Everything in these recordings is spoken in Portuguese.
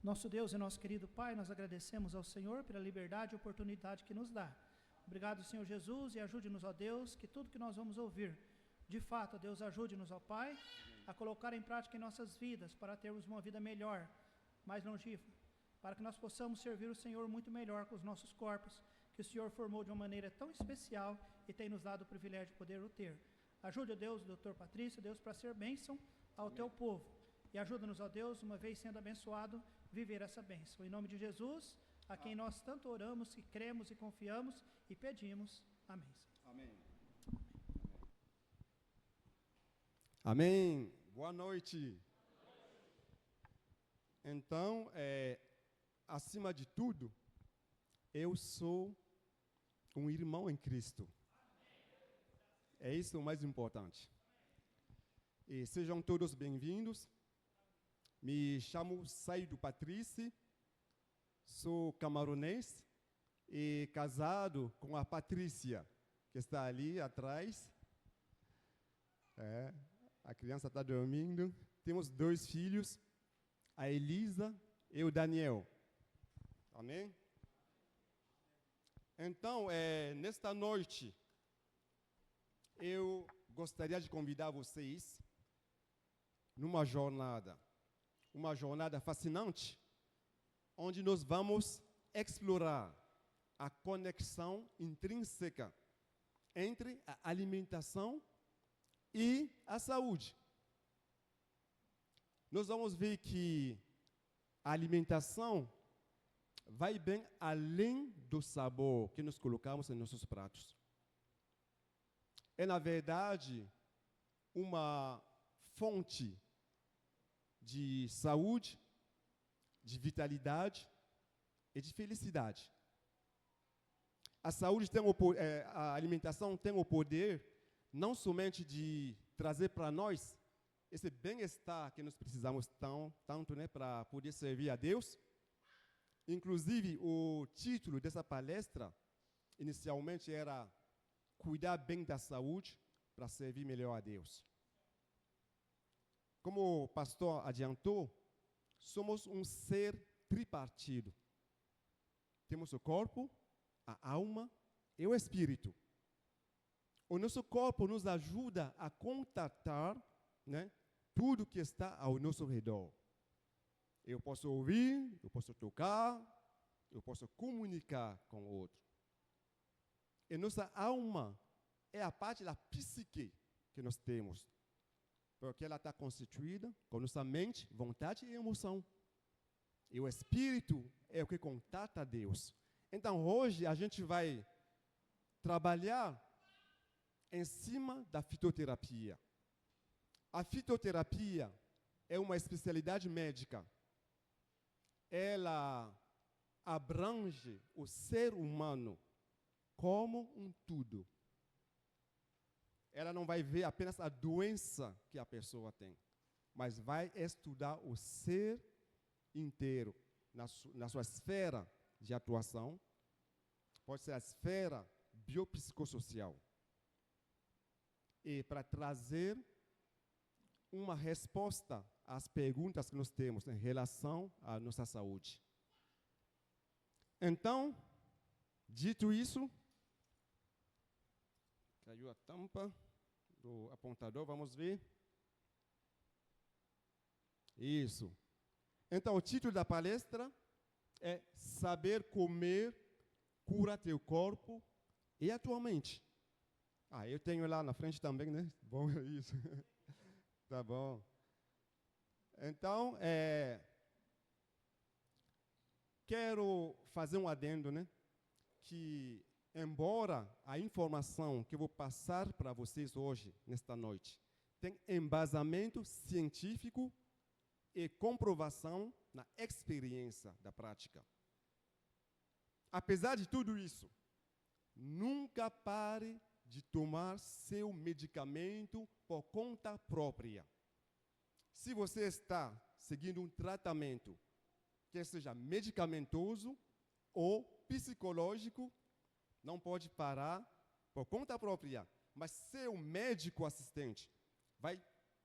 Nosso Deus e nosso querido Pai, nós agradecemos ao Senhor pela liberdade e oportunidade que nos dá. Obrigado, Senhor Jesus, e ajude-nos, ó Deus, que tudo que nós vamos ouvir, de fato, ó Deus, ajude-nos, ó Pai, a colocar em prática em nossas vidas, para termos uma vida melhor, mais longínqua, para que nós possamos servir o Senhor muito melhor com os nossos corpos, que o Senhor formou de uma maneira tão especial e tem nos dado o privilégio de poder o ter. Ajude, ó Deus, o doutor Patrício, Deus, para ser bênção ao teu povo. E ajuda-nos, ó Deus, uma vez sendo abençoado, viver essa bênção. Em nome de Jesus, a quem nós tanto oramos, e cremos e confiamos e pedimos. Amém. Amém. Amém. Boa noite. Então, acima de tudo, eu sou um irmão em Cristo. É isso o mais importante. E sejam todos bem-vindos. Me chamo Saido Patrício, sou camaronês e casado com a Patrícia, que está ali atrás. A criança está dormindo. Temos 2 filhos, a Elisa e o Daniel. Amém? Então, nesta noite, eu gostaria de convidar vocês numa jornada. Uma jornada fascinante, onde nós vamos explorar a conexão intrínseca entre a alimentação e a saúde. Nós vamos ver que a alimentação vai bem além do sabor que nós colocamos em nossos pratos. É, na verdade, uma fonte de saúde, de vitalidade e de felicidade. A saúde a alimentação tem o poder não somente de trazer para nós esse bem-estar que nós precisamos tanto, né, para poder servir a Deus. Inclusive, o título dessa palestra, inicialmente, era Cuidar bem da saúde para servir melhor a Deus. Como o pastor adiantou, somos um ser tripartido. Temos o corpo, a alma e o espírito. O nosso corpo nos ajuda a contatar, né, tudo que está ao nosso redor. Eu posso ouvir, eu posso tocar, eu posso comunicar com o outro. E nossa alma é a parte da psique que nós temos. Porque ela está constituída com nossa mente, vontade e emoção. E o Espírito é o que contata a Deus. Então, hoje, a gente vai trabalhar em cima da fitoterapia. A fitoterapia é uma especialidade médica. Ela abrange o ser humano como um todo. Ela não vai ver apenas a doença que a pessoa tem, mas vai estudar o ser inteiro, na sua esfera de atuação. Pode ser a esfera biopsicossocial. E para trazer uma resposta às perguntas que nós temos em relação à nossa saúde. Então, dito isso, caiu a tampa do apontador, vamos ver. Isso. Então, o título da palestra é Saber Comer Cura Teu Corpo e a Tua Mente. Eu tenho lá na frente também, né? Bom, é isso. Tá bom. Então, quero fazer um adendo, né? Que embora a informação que eu vou passar para vocês hoje, nesta noite, tem embasamento científico e comprovação na experiência da prática. Apesar de tudo isso, nunca pare de tomar seu medicamento por conta própria. Se você está seguindo um tratamento, quer seja medicamentoso ou psicológico, não pode parar por conta própria, mas seu médico assistente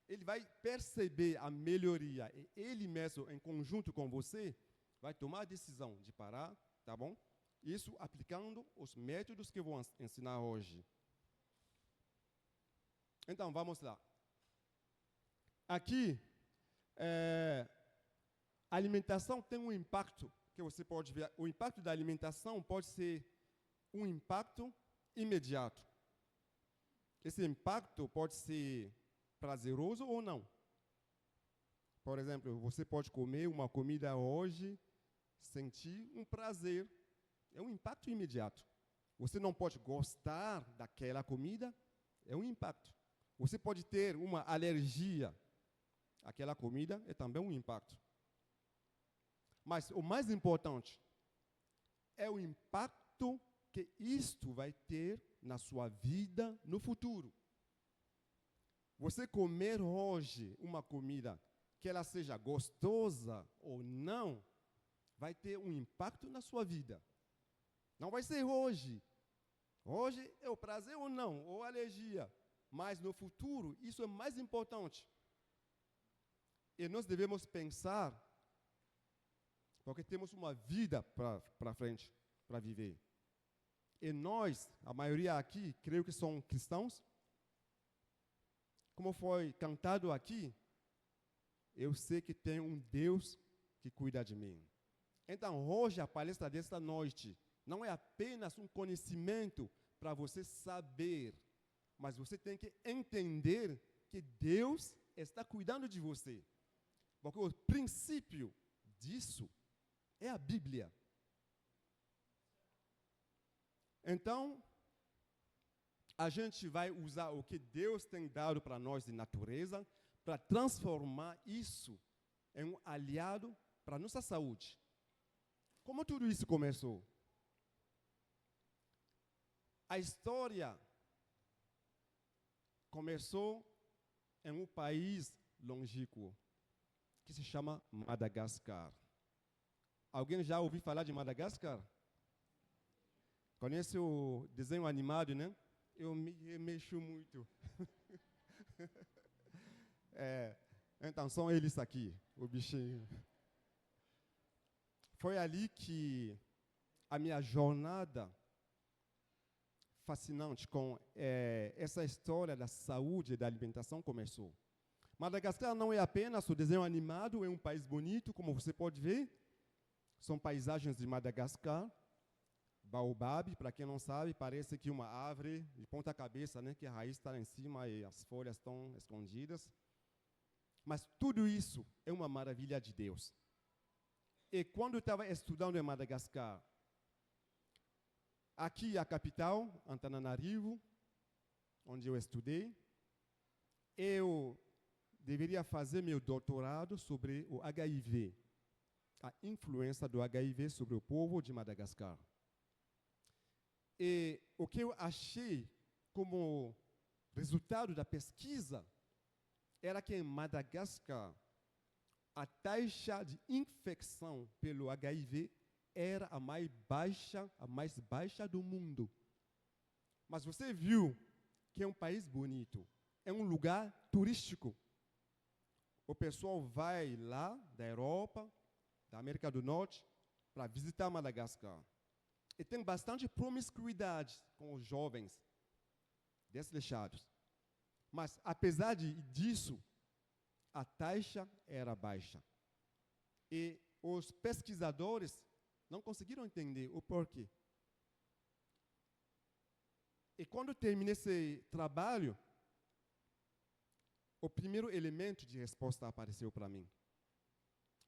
ele vai perceber a melhoria e ele mesmo, em conjunto com você, vai tomar a decisão de parar, tá bom? Isso aplicando os métodos que eu vou ensinar hoje. Então, vamos lá. Aqui, a alimentação tem um impacto que você pode ver. O impacto da alimentação pode ser um impacto imediato. Esse impacto pode ser prazeroso ou não. Por exemplo, você pode comer uma comida hoje, sentir um prazer. É um impacto imediato. Você não pode gostar daquela comida, é um impacto. Você pode ter uma alergia àquela comida, é também um impacto. Mas o mais importante é o impacto que isto vai ter na sua vida no futuro. Você comer hoje uma comida, que ela seja gostosa ou não, vai ter um impacto na sua vida. Não vai ser hoje. Hoje é o prazer ou não, ou alergia. Mas no futuro, isso é mais importante. E nós devemos pensar, porque temos uma vida para frente, para viver. E nós, a maioria aqui, creio que são cristãos. Como foi cantado aqui, eu sei que tem um Deus que cuida de mim. Então, hoje, a palestra desta noite não é apenas um conhecimento para você saber, mas você tem que entender que Deus está cuidando de você. Porque o princípio disso é a Bíblia. Então, a gente vai usar o que Deus tem dado para nós de natureza para transformar isso em um aliado para a nossa saúde. Como tudo isso começou? A história começou em um país longínquo que se chama Madagascar. Alguém já ouviu falar de Madagascar? Conhece o desenho animado, né? Eu mexo muito. Então, são eles aqui, o bichinho. Foi ali que a minha jornada fascinante com essa história da saúde e da alimentação começou. Madagascar não é apenas o desenho animado, é um país bonito, como você pode ver. São paisagens de Madagascar. Baobab, para quem não sabe, parece que uma árvore de ponta cabeça, né, que a raiz está lá em cima e as folhas estão escondidas. Mas tudo isso é uma maravilha de Deus. E quando eu estava estudando em Madagascar, aqui a capital, Antananarivo, onde eu estudei, eu deveria fazer meu doutorado sobre o HIV, a influência do HIV sobre o povo de Madagascar. E o que eu achei como resultado da pesquisa era que em Madagascar a taxa de infecção pelo HIV era a mais baixa do mundo. Mas você viu que é um país bonito, é um lugar turístico. O pessoal vai lá da Europa, da América do Norte, para visitar Madagascar. E tem bastante promiscuidade com os jovens desleixados. Mas, apesar disso, a taxa era baixa. E os pesquisadores não conseguiram entender o porquê. E quando terminei esse trabalho, o primeiro elemento de resposta apareceu para mim.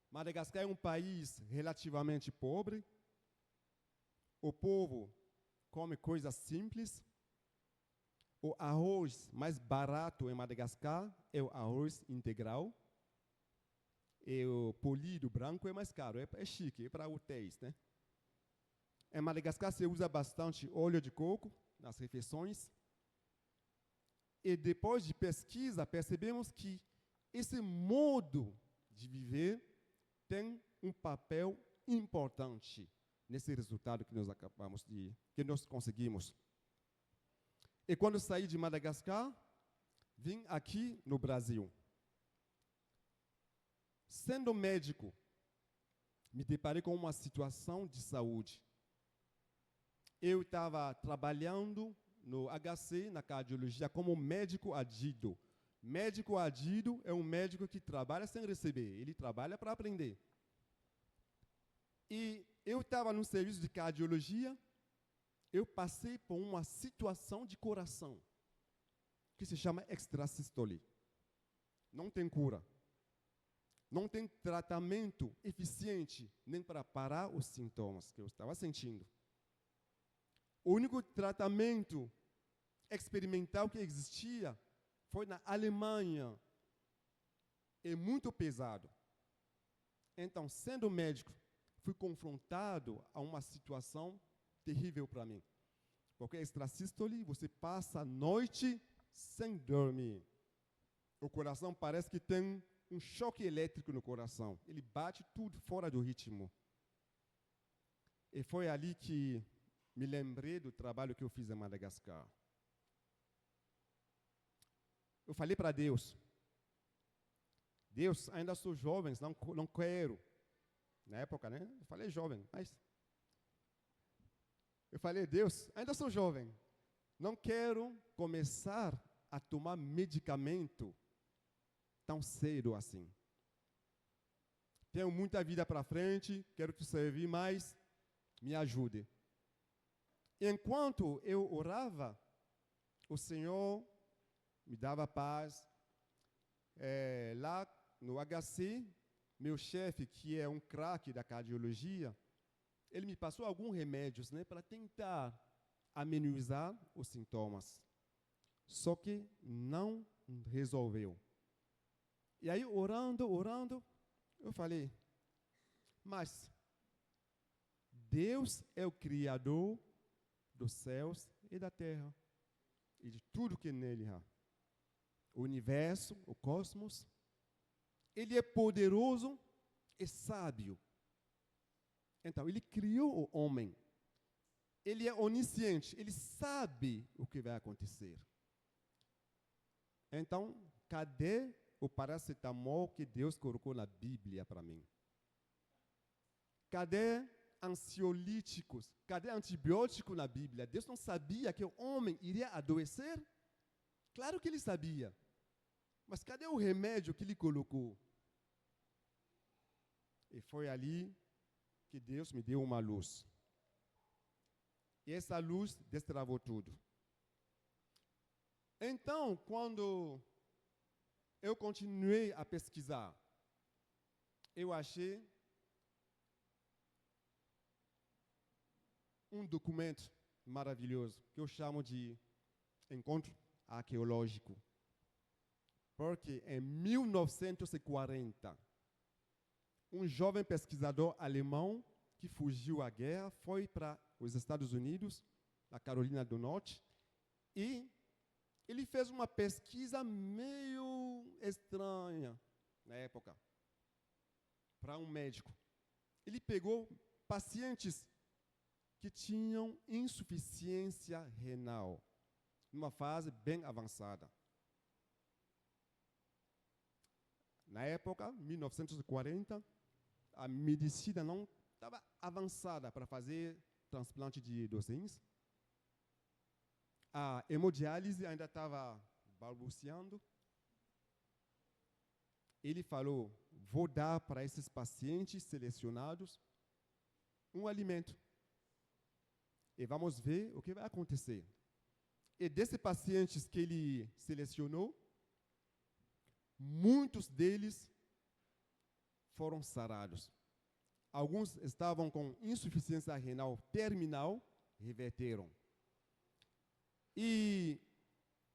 Madagascar é um país relativamente pobre. O povo come coisas simples. O arroz mais barato em Madagascar é o arroz integral. E o polido branco é mais caro, é chique, é para hotéis, né? Em Madagascar se usa bastante óleo de coco nas refeições. E depois de pesquisa, percebemos que esse modo de viver tem um papel importante nesse resultado que nós conseguimos. E quando saí de Madagascar, vim aqui no Brasil. Sendo médico, me deparei com uma situação de saúde. Eu estava trabalhando no HC, na cardiologia, como médico adido. Médico adido é um médico que trabalha sem receber, ele trabalha para aprender. E eu estava no serviço de cardiologia, eu passei por uma situação de coração, que se chama extrasístole. Não tem cura. Não tem tratamento eficiente nem para parar os sintomas que eu estava sentindo. O único tratamento experimental que existia foi na Alemanha. É muito pesado. Então, sendo médico, fui confrontado a uma situação terrível para mim. Porque extrasístole, você passa a noite sem dormir. O coração parece que tem um choque elétrico no coração. Ele bate tudo fora do ritmo. E foi ali que me lembrei do trabalho que eu fiz em Madagascar. Eu falei para Deus, Deus, ainda sou jovem, não quero. Na época, né? Eu falei jovem, mas... Eu falei, Deus, ainda sou jovem. Não quero começar a tomar medicamento tão cedo assim. Tenho muita vida para frente, quero te servir, mas me ajude. Enquanto eu orava, o Senhor me dava paz. Lá no HC, meu chefe, que é um craque da cardiologia, ele me passou alguns remédios, né, para tentar amenizar os sintomas. Só que não resolveu. E aí, orando, eu falei, mas Deus é o Criador dos céus e da terra, e de tudo que nele há. O universo, o cosmos, ele é poderoso e sábio. Então, ele criou o homem. Ele é onisciente, ele sabe o que vai acontecer. Então, cadê o paracetamol que Deus colocou na Bíblia para mim? Cadê ansiolíticos? Cadê antibiótico na Bíblia? Deus não sabia que o homem iria adoecer? Claro que ele sabia. Mas cadê o remédio que ele colocou? E foi ali que Deus me deu uma luz. E essa luz destravou tudo. Então, quando eu continuei a pesquisar, eu achei um documento maravilhoso, que eu chamo de encontro arqueológico. Porque em 1940, um jovem pesquisador alemão que fugiu à guerra foi para os Estados Unidos, na Carolina do Norte, e ele fez uma pesquisa meio estranha na época, para um médico. Ele pegou pacientes que tinham insuficiência renal, numa fase bem avançada. Na época, 1940, a medicina não estava avançada para fazer transplante dos rins. A hemodiálise ainda estava balbuciando. Ele falou, vou dar para esses pacientes selecionados um alimento. E vamos ver o que vai acontecer. E desses pacientes que ele selecionou, muitos deles foram sarados. Alguns estavam com insuficiência renal terminal, reverteram. E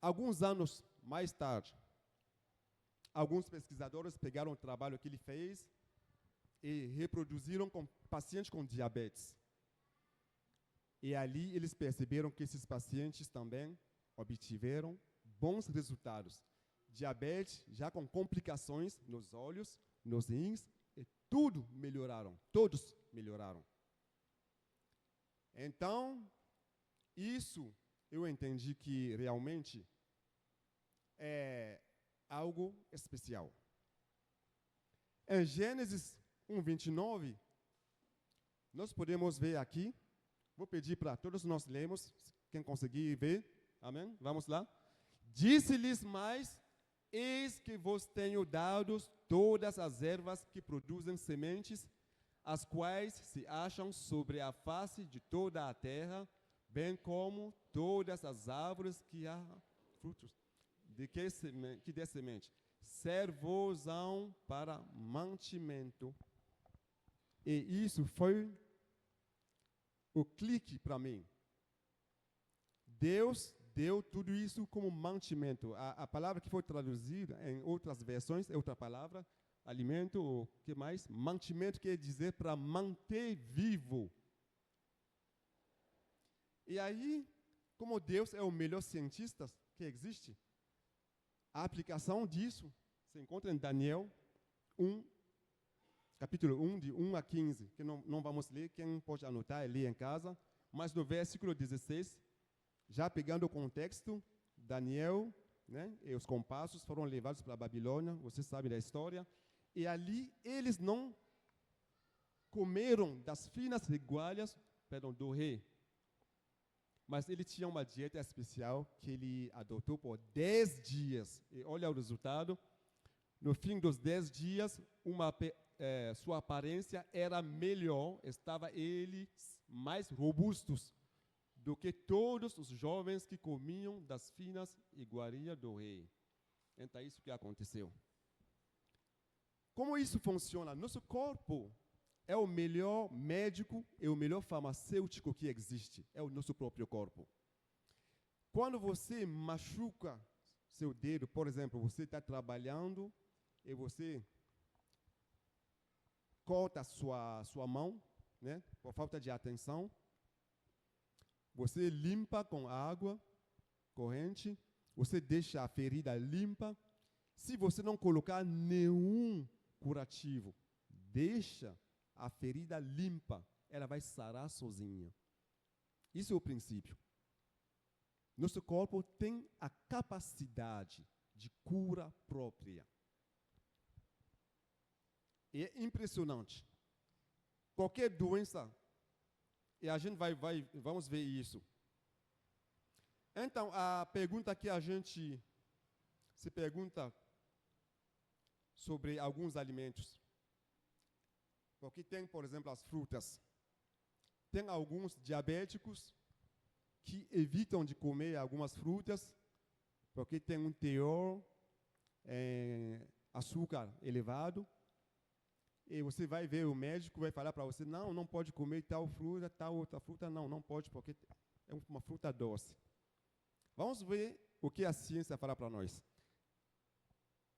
alguns anos mais tarde, alguns pesquisadores pegaram o trabalho que ele fez e reproduziram com pacientes com diabetes. E ali eles perceberam que esses pacientes também obtiveram bons resultados. Diabetes, já com complicações nos olhos, nos rins, e tudo melhoraram, todos melhoraram. Então, isso eu entendi que realmente é algo especial. Em Gênesis 1:29, nós podemos ver aqui, vou pedir para todos nós lermos, quem conseguir ver, amém? Vamos lá. Disse-lhes mais, eis que vos tenho dado todas as ervas que produzem sementes, as quais se acham sobre a face de toda a terra, bem como todas as árvores que há frutos, que dê semente. Servosão para mantimento. E isso foi o clique para mim. Deus deu tudo isso como mantimento. A palavra que foi traduzida em outras versões é outra palavra, alimento, o que mais? Mantimento quer dizer para manter vivo. E aí, como Deus é o melhor cientista que existe, a aplicação disso se encontra em Daniel 1, capítulo 1, de 1 a 15, que não vamos ler, quem pode anotar e ler em casa, mas no versículo 16, já pegando o contexto, Daniel, né, e os compassos foram levados para a Babilônia, vocês sabem da história, e ali eles não comeram das finas regualhas, do rei, mas ele tinha uma dieta especial que ele adotou por 10 dias. E olha o resultado. No fim dos 10 dias, sua aparência era melhor, estava eles mais robustos do que todos os jovens que comiam das finas iguarias do rei. Então, é isso que aconteceu. Como isso funciona? Nosso corpo é o melhor médico e o melhor farmacêutico que existe. É o nosso próprio corpo. Quando você machuca seu dedo, por exemplo, você está trabalhando e você corta sua mão, né, por falta de atenção, você limpa com água corrente, você deixa a ferida limpa. Se você não colocar nenhum curativo, deixa a ferida limpa, ela vai sarar sozinha. Isso é o princípio. Nosso corpo tem a capacidade de cura própria. É impressionante. Qualquer doença, e a gente vamos ver isso. Então, a pergunta que a gente se pergunta sobre alguns alimentos. Porque tem, por exemplo, as frutas. Tem alguns diabéticos que evitam de comer algumas frutas porque tem um teor açúcar elevado. E você vai ver, o médico vai falar para você, não pode comer tal fruta, tal outra fruta, não pode porque é uma fruta doce. Vamos ver o que a ciência fala para nós.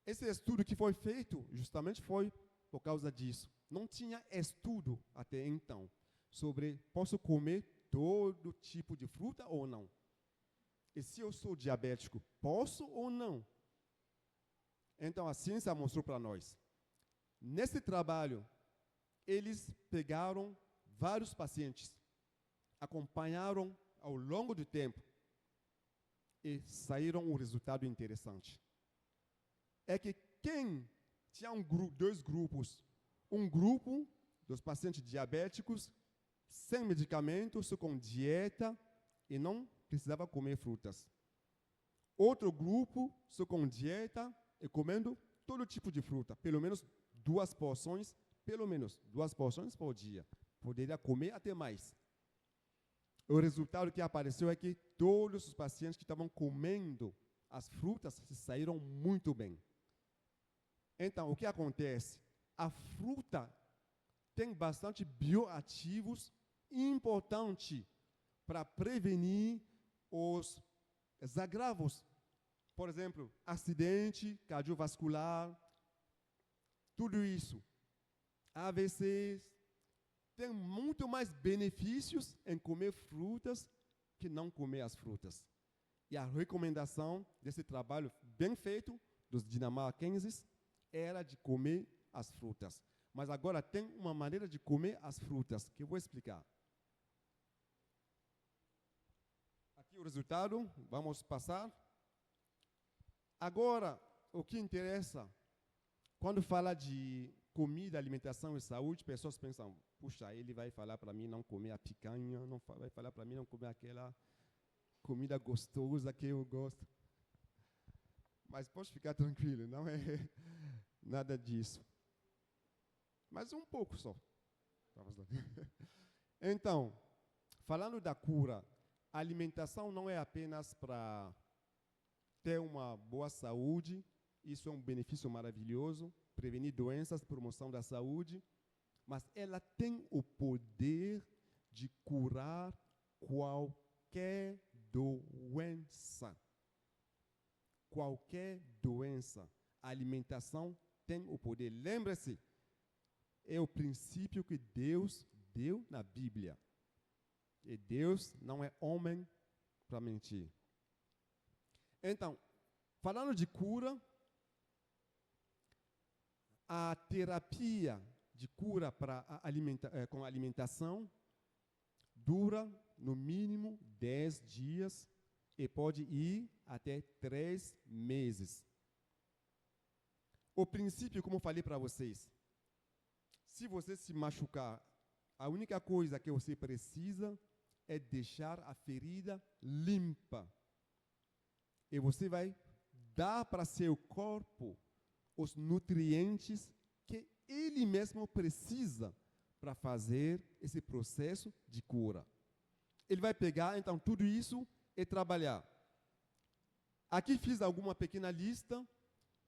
Esse estudo que foi feito justamente foi por causa disso. Não tinha estudo até então sobre posso comer todo tipo de fruta ou não. E se eu sou diabético, posso ou não? Então a ciência mostrou para nós. Nesse trabalho, eles pegaram vários pacientes, acompanharam ao longo do tempo e saíram um resultado interessante. É que quem tinha dois grupos, um grupo dos pacientes diabéticos sem medicamentos, com dieta e não precisava comer frutas. Outro grupo só com dieta e comendo todo tipo de fruta, pelo menos duas porções por dia. Poderia comer até mais. O resultado que apareceu é que todos os pacientes que estavam comendo as frutas se saíram muito bem. Então, o que acontece? A fruta tem bastante bioativos importantes para prevenir os agravos. Por exemplo, acidente cardiovascular, tudo isso. AVCs, tem muito mais benefícios em comer frutas que não comer as frutas. E a recomendação desse trabalho bem feito dos dinamarqueses era de comer as frutas. Mas agora tem uma maneira de comer as frutas, que eu vou explicar. Aqui o resultado, vamos passar. Agora, o que interessa, quando fala de comida, alimentação e saúde, pessoas pensam, puxa, ele vai falar para mim não comer a picanha, vai falar para mim não comer aquela comida gostosa que eu gosto. Mas pode ficar tranquilo, não é nada disso. Mas um pouco só. Então, falando da cura, a alimentação não é apenas para ter uma boa saúde, isso é um benefício maravilhoso, prevenir doenças, promoção da saúde, mas ela tem o poder de curar qualquer doença. Qualquer doença, a alimentação tem o poder. Lembre-se, é o princípio que Deus deu na Bíblia. E Deus não é homem para mentir. Então, falando de cura, a terapia de cura com alimentação dura no mínimo 10 dias e pode ir até 3 meses. O princípio, como eu falei para vocês, se você se machucar, a única coisa que você precisa é deixar a ferida limpa. E você vai dar para seu corpo os nutrientes que ele mesmo precisa para fazer esse processo de cura. Ele vai pegar, então, tudo isso e trabalhar. Aqui fiz alguma pequena lista.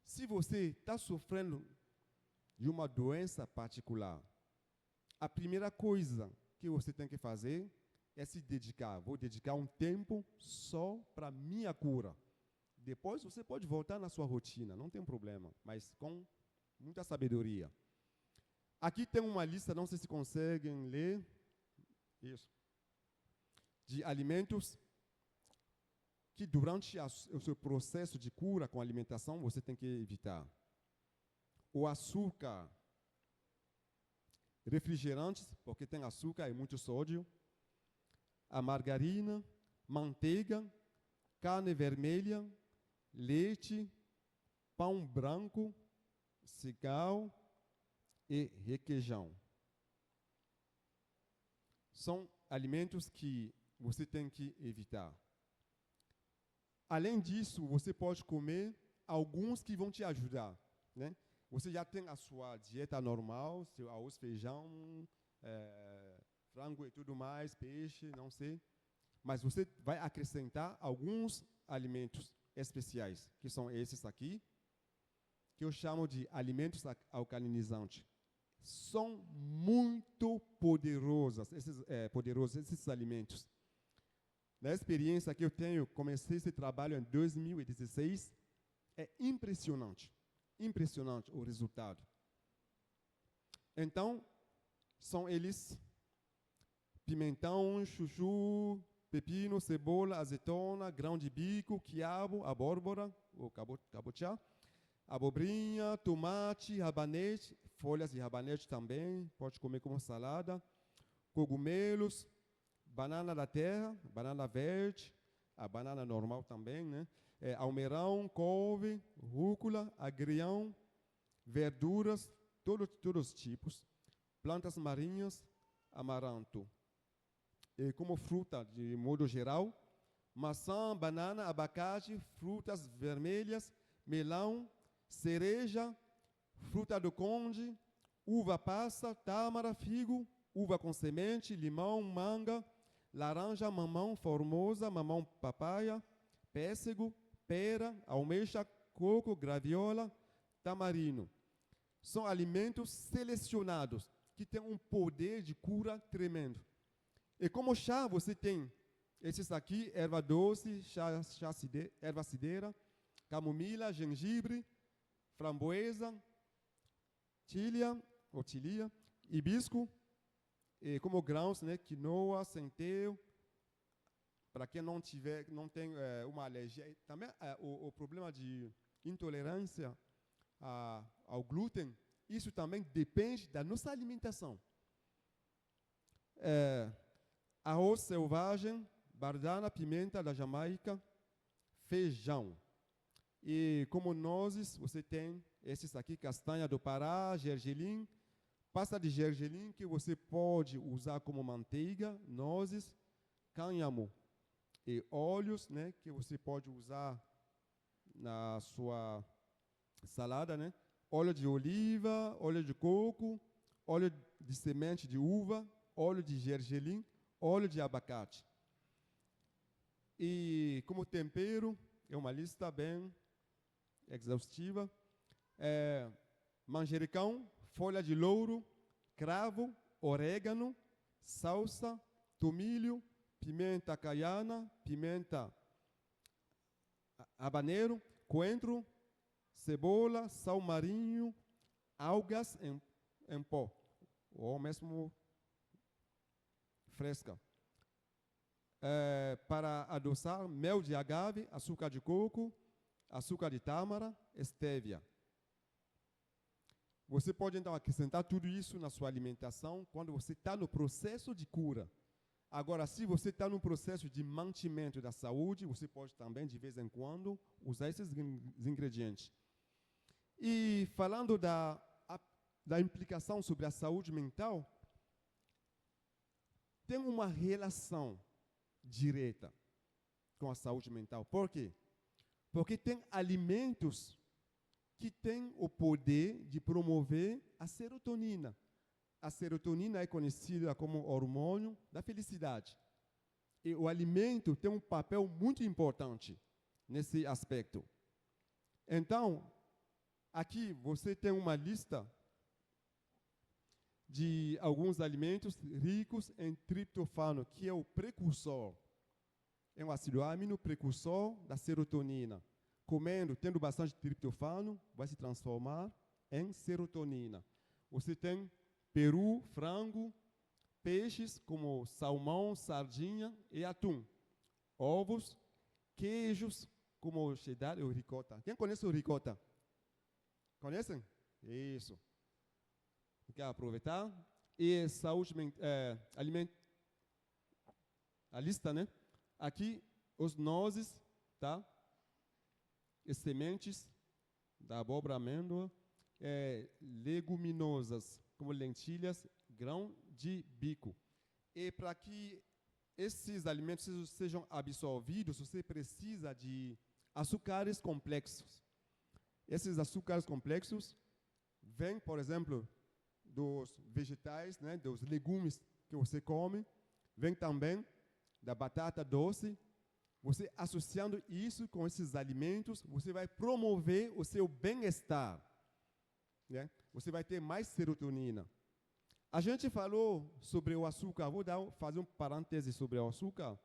Se você está sofrendo de uma doença particular, a primeira coisa que você tem que fazer é se dedicar. Vou dedicar um tempo só para minha cura. Depois você pode voltar na sua rotina, não tem problema, mas com muita sabedoria. Aqui tem uma lista, não sei se conseguem ler, isso, de alimentos que durante o seu processo de cura com alimentação você tem que evitar. O açúcar, refrigerantes, porque tem açúcar e muito sódio, a margarina, manteiga, carne vermelha, leite, pão branco, cigarro e requeijão. São alimentos que você tem que evitar. Além disso, você pode comer alguns que vão te ajudar, né? Você já tem a sua dieta normal, seu arroz, feijão, frango e tudo mais, peixe, não sei. Mas você vai acrescentar alguns alimentos especiais, que são esses aqui, que eu chamo de alimentos alcalinizantes. São muito poderosos esses alimentos. Na experiência que eu tenho, comecei esse trabalho em 2016, é impressionante o resultado. Então, são eles: pimentão, chuchu, pepino, cebola, azeitona, grão de bico, quiabo, abóbora, ou cabotiá, abobrinha, tomate, rabanete, folhas de rabanete também, pode comer como salada, cogumelos, banana da terra, banana verde, a banana normal também, né? Almeirão, couve, rúcula, agrião, verduras, todos os tipos, plantas marinhas, amaranto. E como fruta, de modo geral, maçã, banana, abacate, frutas vermelhas, melão, cereja, fruta do conde, uva passa, tâmara, figo, uva com semente, limão, manga, laranja, mamão, formosa, mamão, papaya, pêssego, pera, almeja, coco, graviola, tamarindo. São alimentos selecionados que têm um poder de cura tremendo. E como chá, você tem esses aqui: erva doce, erva cidreira, camomila, gengibre, framboesa, tilia, hibisco, e como grãos, né, quinoa, centeio. Para quem não tem uma alergia, também o problema de intolerância ao glúten, isso também depende da nossa alimentação. Arroz selvagem, bardana, pimenta da Jamaica, feijão. E como nozes, você tem esses aqui, castanha do Pará, gergelim, pasta de gergelim que você pode usar como manteiga, nozes, cânhamo e óleos, né, que você pode usar na sua salada, né? Óleo de oliva, óleo de coco, óleo de semente de uva, óleo de gergelim, óleo de abacate. E como tempero, é uma lista bem exaustiva. Manjericão, folha de louro, cravo, orégano, salsa, tomilho, pimenta caiana, pimenta habanero, coentro, cebola, sal marinho, algas em pó, ou mesmo fresca. Para adoçar, mel de agave, açúcar de coco, açúcar de tâmara, estévia. Você pode então acrescentar tudo isso na sua alimentação quando você está no processo de cura. Agora, se você está no processo de mantimento da saúde, você pode também, de vez em quando, usar esses ingredientes. E falando da implicação sobre a saúde mental, tem uma relação direta com a saúde mental. Por quê? Porque tem alimentos que têm o poder de promover a serotonina. A serotonina é conhecida como hormônio da felicidade. E o alimento tem um papel muito importante nesse aspecto. Então, aqui você tem uma lista de alguns alimentos ricos em triptofano, que é o precursor. É um ácido amino precursor da serotonina. Comendo, tendo bastante triptofano, vai se transformar em serotonina. Você tem peru, frango, peixes como salmão, sardinha e atum. Ovos, queijos como cheddar e ricota. Quem conhece o ricota? Conhecem? Isso. Quer aproveitar? E saúde, a lista, né? Aqui, os nozes, tá? E sementes da abóbora, amêndoa, leguminosas, como lentilhas, grão de bico. E para que esses alimentos sejam absorvidos, você precisa de açúcares complexos. Esses açúcares complexos vêm, por exemplo, dos vegetais, né, dos legumes que você come, vem também da batata doce. Você associando isso com esses alimentos, você vai promover o seu bem-estar, né? Você vai ter mais serotonina. A gente falou sobre o açúcar, fazer um parêntese sobre o açúcar.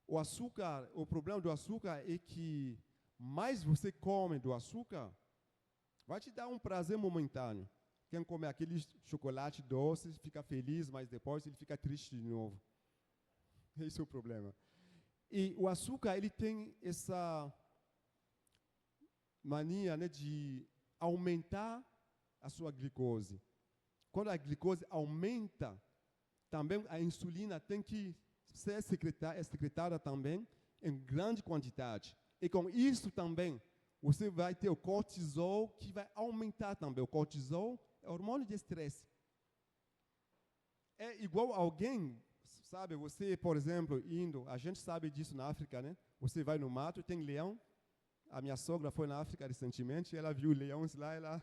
O açúcar, o problema do açúcar é que mais você come do açúcar, vai te dar um prazer momentâneo. Quem come aquele chocolate doce fica feliz, mas depois ele fica triste de novo. Esse é o problema. E o açúcar, ele tem essa mania, né, de aumentar a sua glicose. Quando a glicose aumenta, também a insulina tem que ser secretada também em grande quantidade. E com isso também, você vai ter o cortisol, que vai aumentar também. O cortisol é hormônio de estresse. É igual alguém, sabe, você, por exemplo, a gente sabe disso na África, né? Você vai no mato, tem leão. A minha sogra foi na África recentemente, ela viu leões lá, ela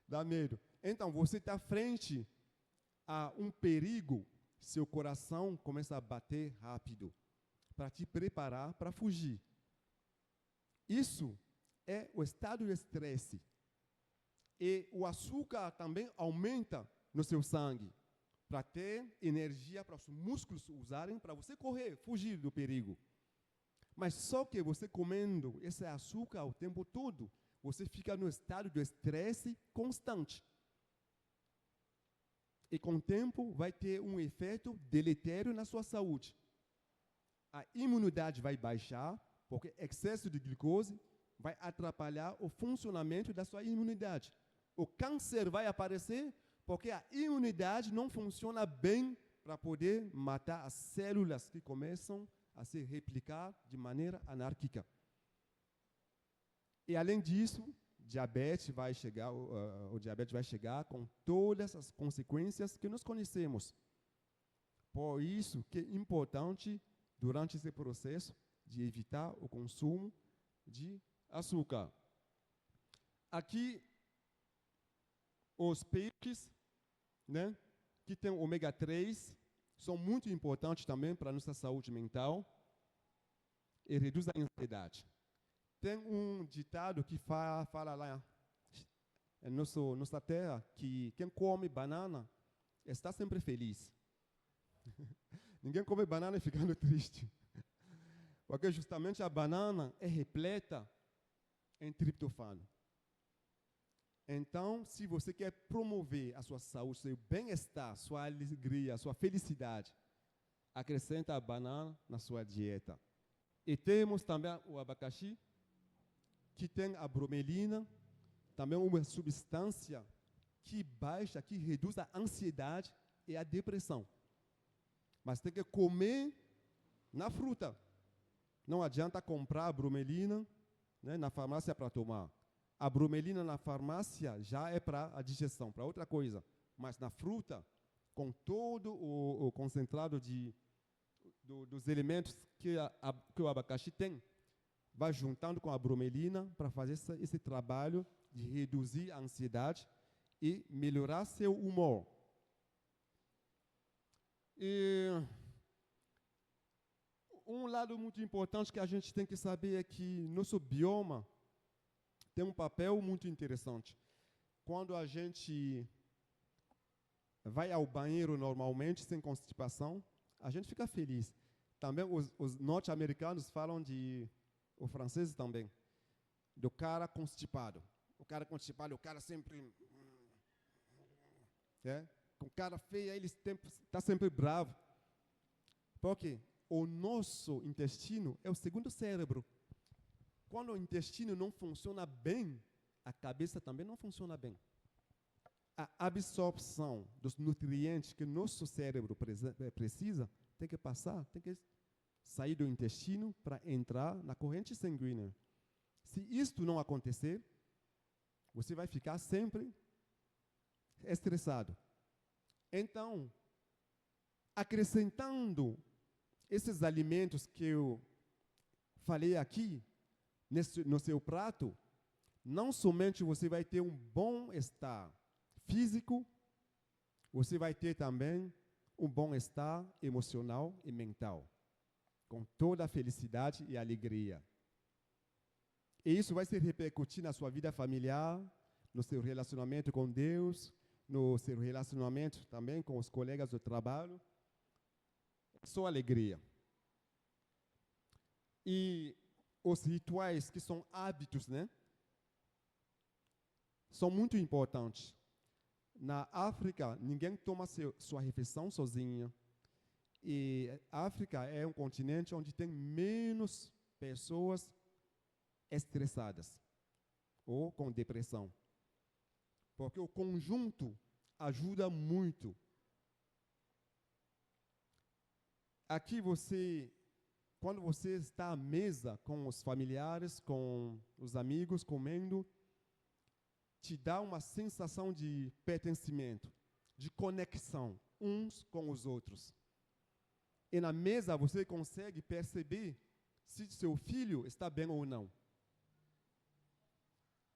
dá medo. Então, você está frente a um perigo, seu coração começa a bater rápido, para te preparar para fugir. Isso é o estado de estresse. E o açúcar também aumenta no seu sangue, para ter energia para os músculos usarem para você correr, fugir do perigo. Mas só que você comendo esse açúcar o tempo todo, você fica no estado de estresse constante. E com o tempo vai ter um efeito deletério na sua saúde. A imunidade vai baixar, porque excesso de glicose vai atrapalhar o funcionamento da sua imunidade. O câncer vai aparecer porque a imunidade não funciona bem para poder matar as células que começam a se replicar de maneira anárquica. E além disso, o diabetes vai chegar com todas as consequências que nós conhecemos. Por isso que é importante, durante esse processo, de evitar o consumo de açúcar. Aqui, os peixes, né, que tem ômega 3, são muito importantes também para a nossa saúde mental e reduz a ansiedade. Tem um ditado que fala lá em nossa terra que quem come banana está sempre feliz. Ninguém come banana e ficando triste. Porque justamente a banana é repleta em triptofano. Então, se você quer promover a sua saúde, seu bem-estar, sua alegria, sua felicidade, acrescenta a banana na sua dieta. E temos também o abacaxi, que tem a bromelina, também uma substância que reduz a ansiedade e a depressão. Mas tem que comer na fruta. Não adianta comprar a bromelina, né, na farmácia para tomar. A bromelina na farmácia já é para a digestão, para outra coisa. Mas na fruta, com todo o concentrado dos elementos que o abacaxi tem, vai juntando com a bromelina para fazer esse trabalho de reduzir a ansiedade e melhorar seu humor. E um lado muito importante que a gente tem que saber é que nosso bioma tem um papel muito interessante. Quando a gente vai ao banheiro normalmente, sem constipação, a gente fica feliz. Também os norte-americanos falam os franceses também, do cara constipado. O cara constipado, o cara sempre... com cara feia, ele está sempre bravo. Porque o nosso intestino é o segundo cérebro. Quando o intestino não funciona bem, a cabeça também não funciona bem. A absorção dos nutrientes que nosso cérebro precisa tem que sair do intestino para entrar na corrente sanguínea. Se isto não acontecer, você vai ficar sempre estressado. Então, acrescentando esses alimentos que eu falei aqui no seu prato, não somente você vai ter um bom estar físico, você vai ter também um bom estar emocional e mental, com toda a felicidade e alegria. E isso vai se repercutir na sua vida familiar, no seu relacionamento com Deus, no seu relacionamento também com os colegas do trabalho. Só alegria. E os rituais, que são hábitos, né, são muito importantes. Na África, ninguém toma sua refeição sozinho. E a África é um continente onde tem menos pessoas estressadas ou com depressão. Porque o conjunto ajuda muito. Aqui quando você está à mesa com os familiares, com os amigos, comendo, te dá uma sensação de pertencimento, de conexão uns com os outros. E na mesa você consegue perceber se seu filho está bem ou não.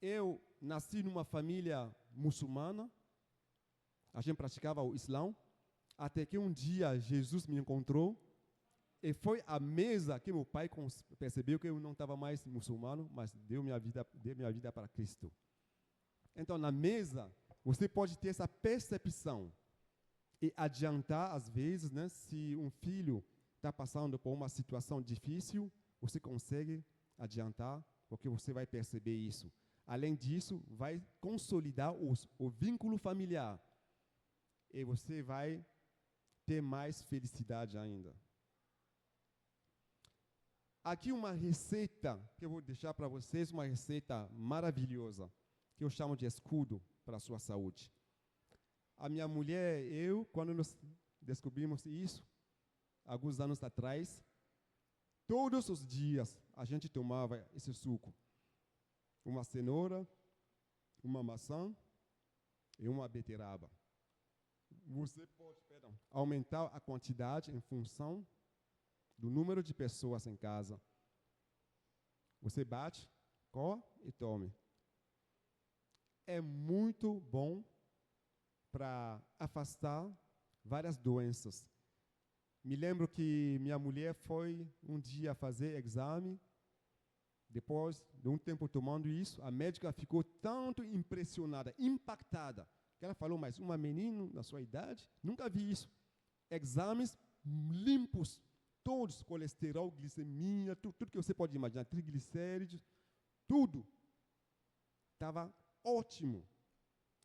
Eu nasci numa família muçulmana, a gente praticava o Islã, até que um dia Jesus me encontrou, e foi à mesa que meu pai percebeu que eu não estava mais muçulmano, mas deu minha vida para Cristo. Então, na mesa, você pode ter essa percepção e adiantar, às vezes, né, se um filho está passando por uma situação difícil, você consegue adiantar, porque você vai perceber isso. Além disso, vai consolidar o vínculo familiar. E você vai ter mais felicidade ainda. Aqui uma receita que eu vou deixar para vocês, uma receita maravilhosa, que eu chamo de escudo para a sua saúde. A minha mulher e eu, quando nós descobrimos isso, alguns anos atrás, todos os dias a gente tomava esse suco. uma cenoura, uma maçã e uma beterraba. Você pode, aumentar a quantidade em função do número de pessoas em casa. Você bate, coa e tome. É muito bom para afastar várias doenças. Me lembro que minha mulher foi um dia fazer exame. Depois de um tempo tomando isso, a médica ficou tanto impressionada, impactada, que ela falou, mas uma menina na sua idade, nunca vi isso. Exames limpos, todos, colesterol, glicemia, tudo que você pode imaginar, triglicéridos, tudo. Estava ótimo.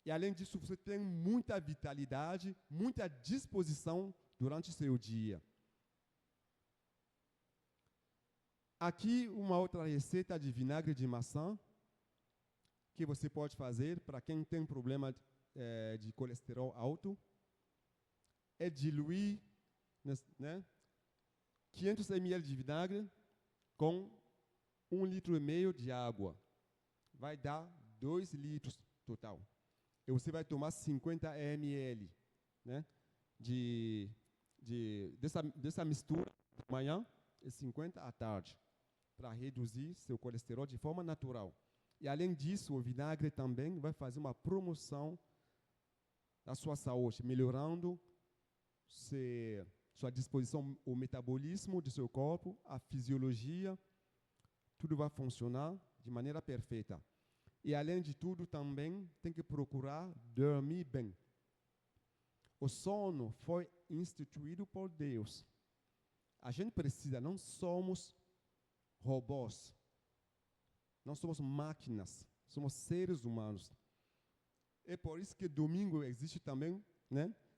E além disso, você tem muita vitalidade, muita disposição durante o seu dia. Aqui uma outra receita de vinagre de maçã que você pode fazer para quem tem problema de colesterol alto. É diluir 500 ml de vinagre com 1,5 litro de água. Vai dar 2 litros total. E você vai tomar 50 ml dessa mistura de manhã e 50 à tarde, para reduzir seu colesterol de forma natural. E além disso, o vinagre também vai fazer uma promoção da sua saúde, melhorando sua disposição, o metabolismo do seu corpo, a fisiologia, tudo vai funcionar de maneira perfeita. E além de tudo, também tem que procurar dormir bem. O sono foi instituído por Deus. A gente precisa, não somos robôs, não somos máquinas, somos seres humanos. É por isso que domingo existe também,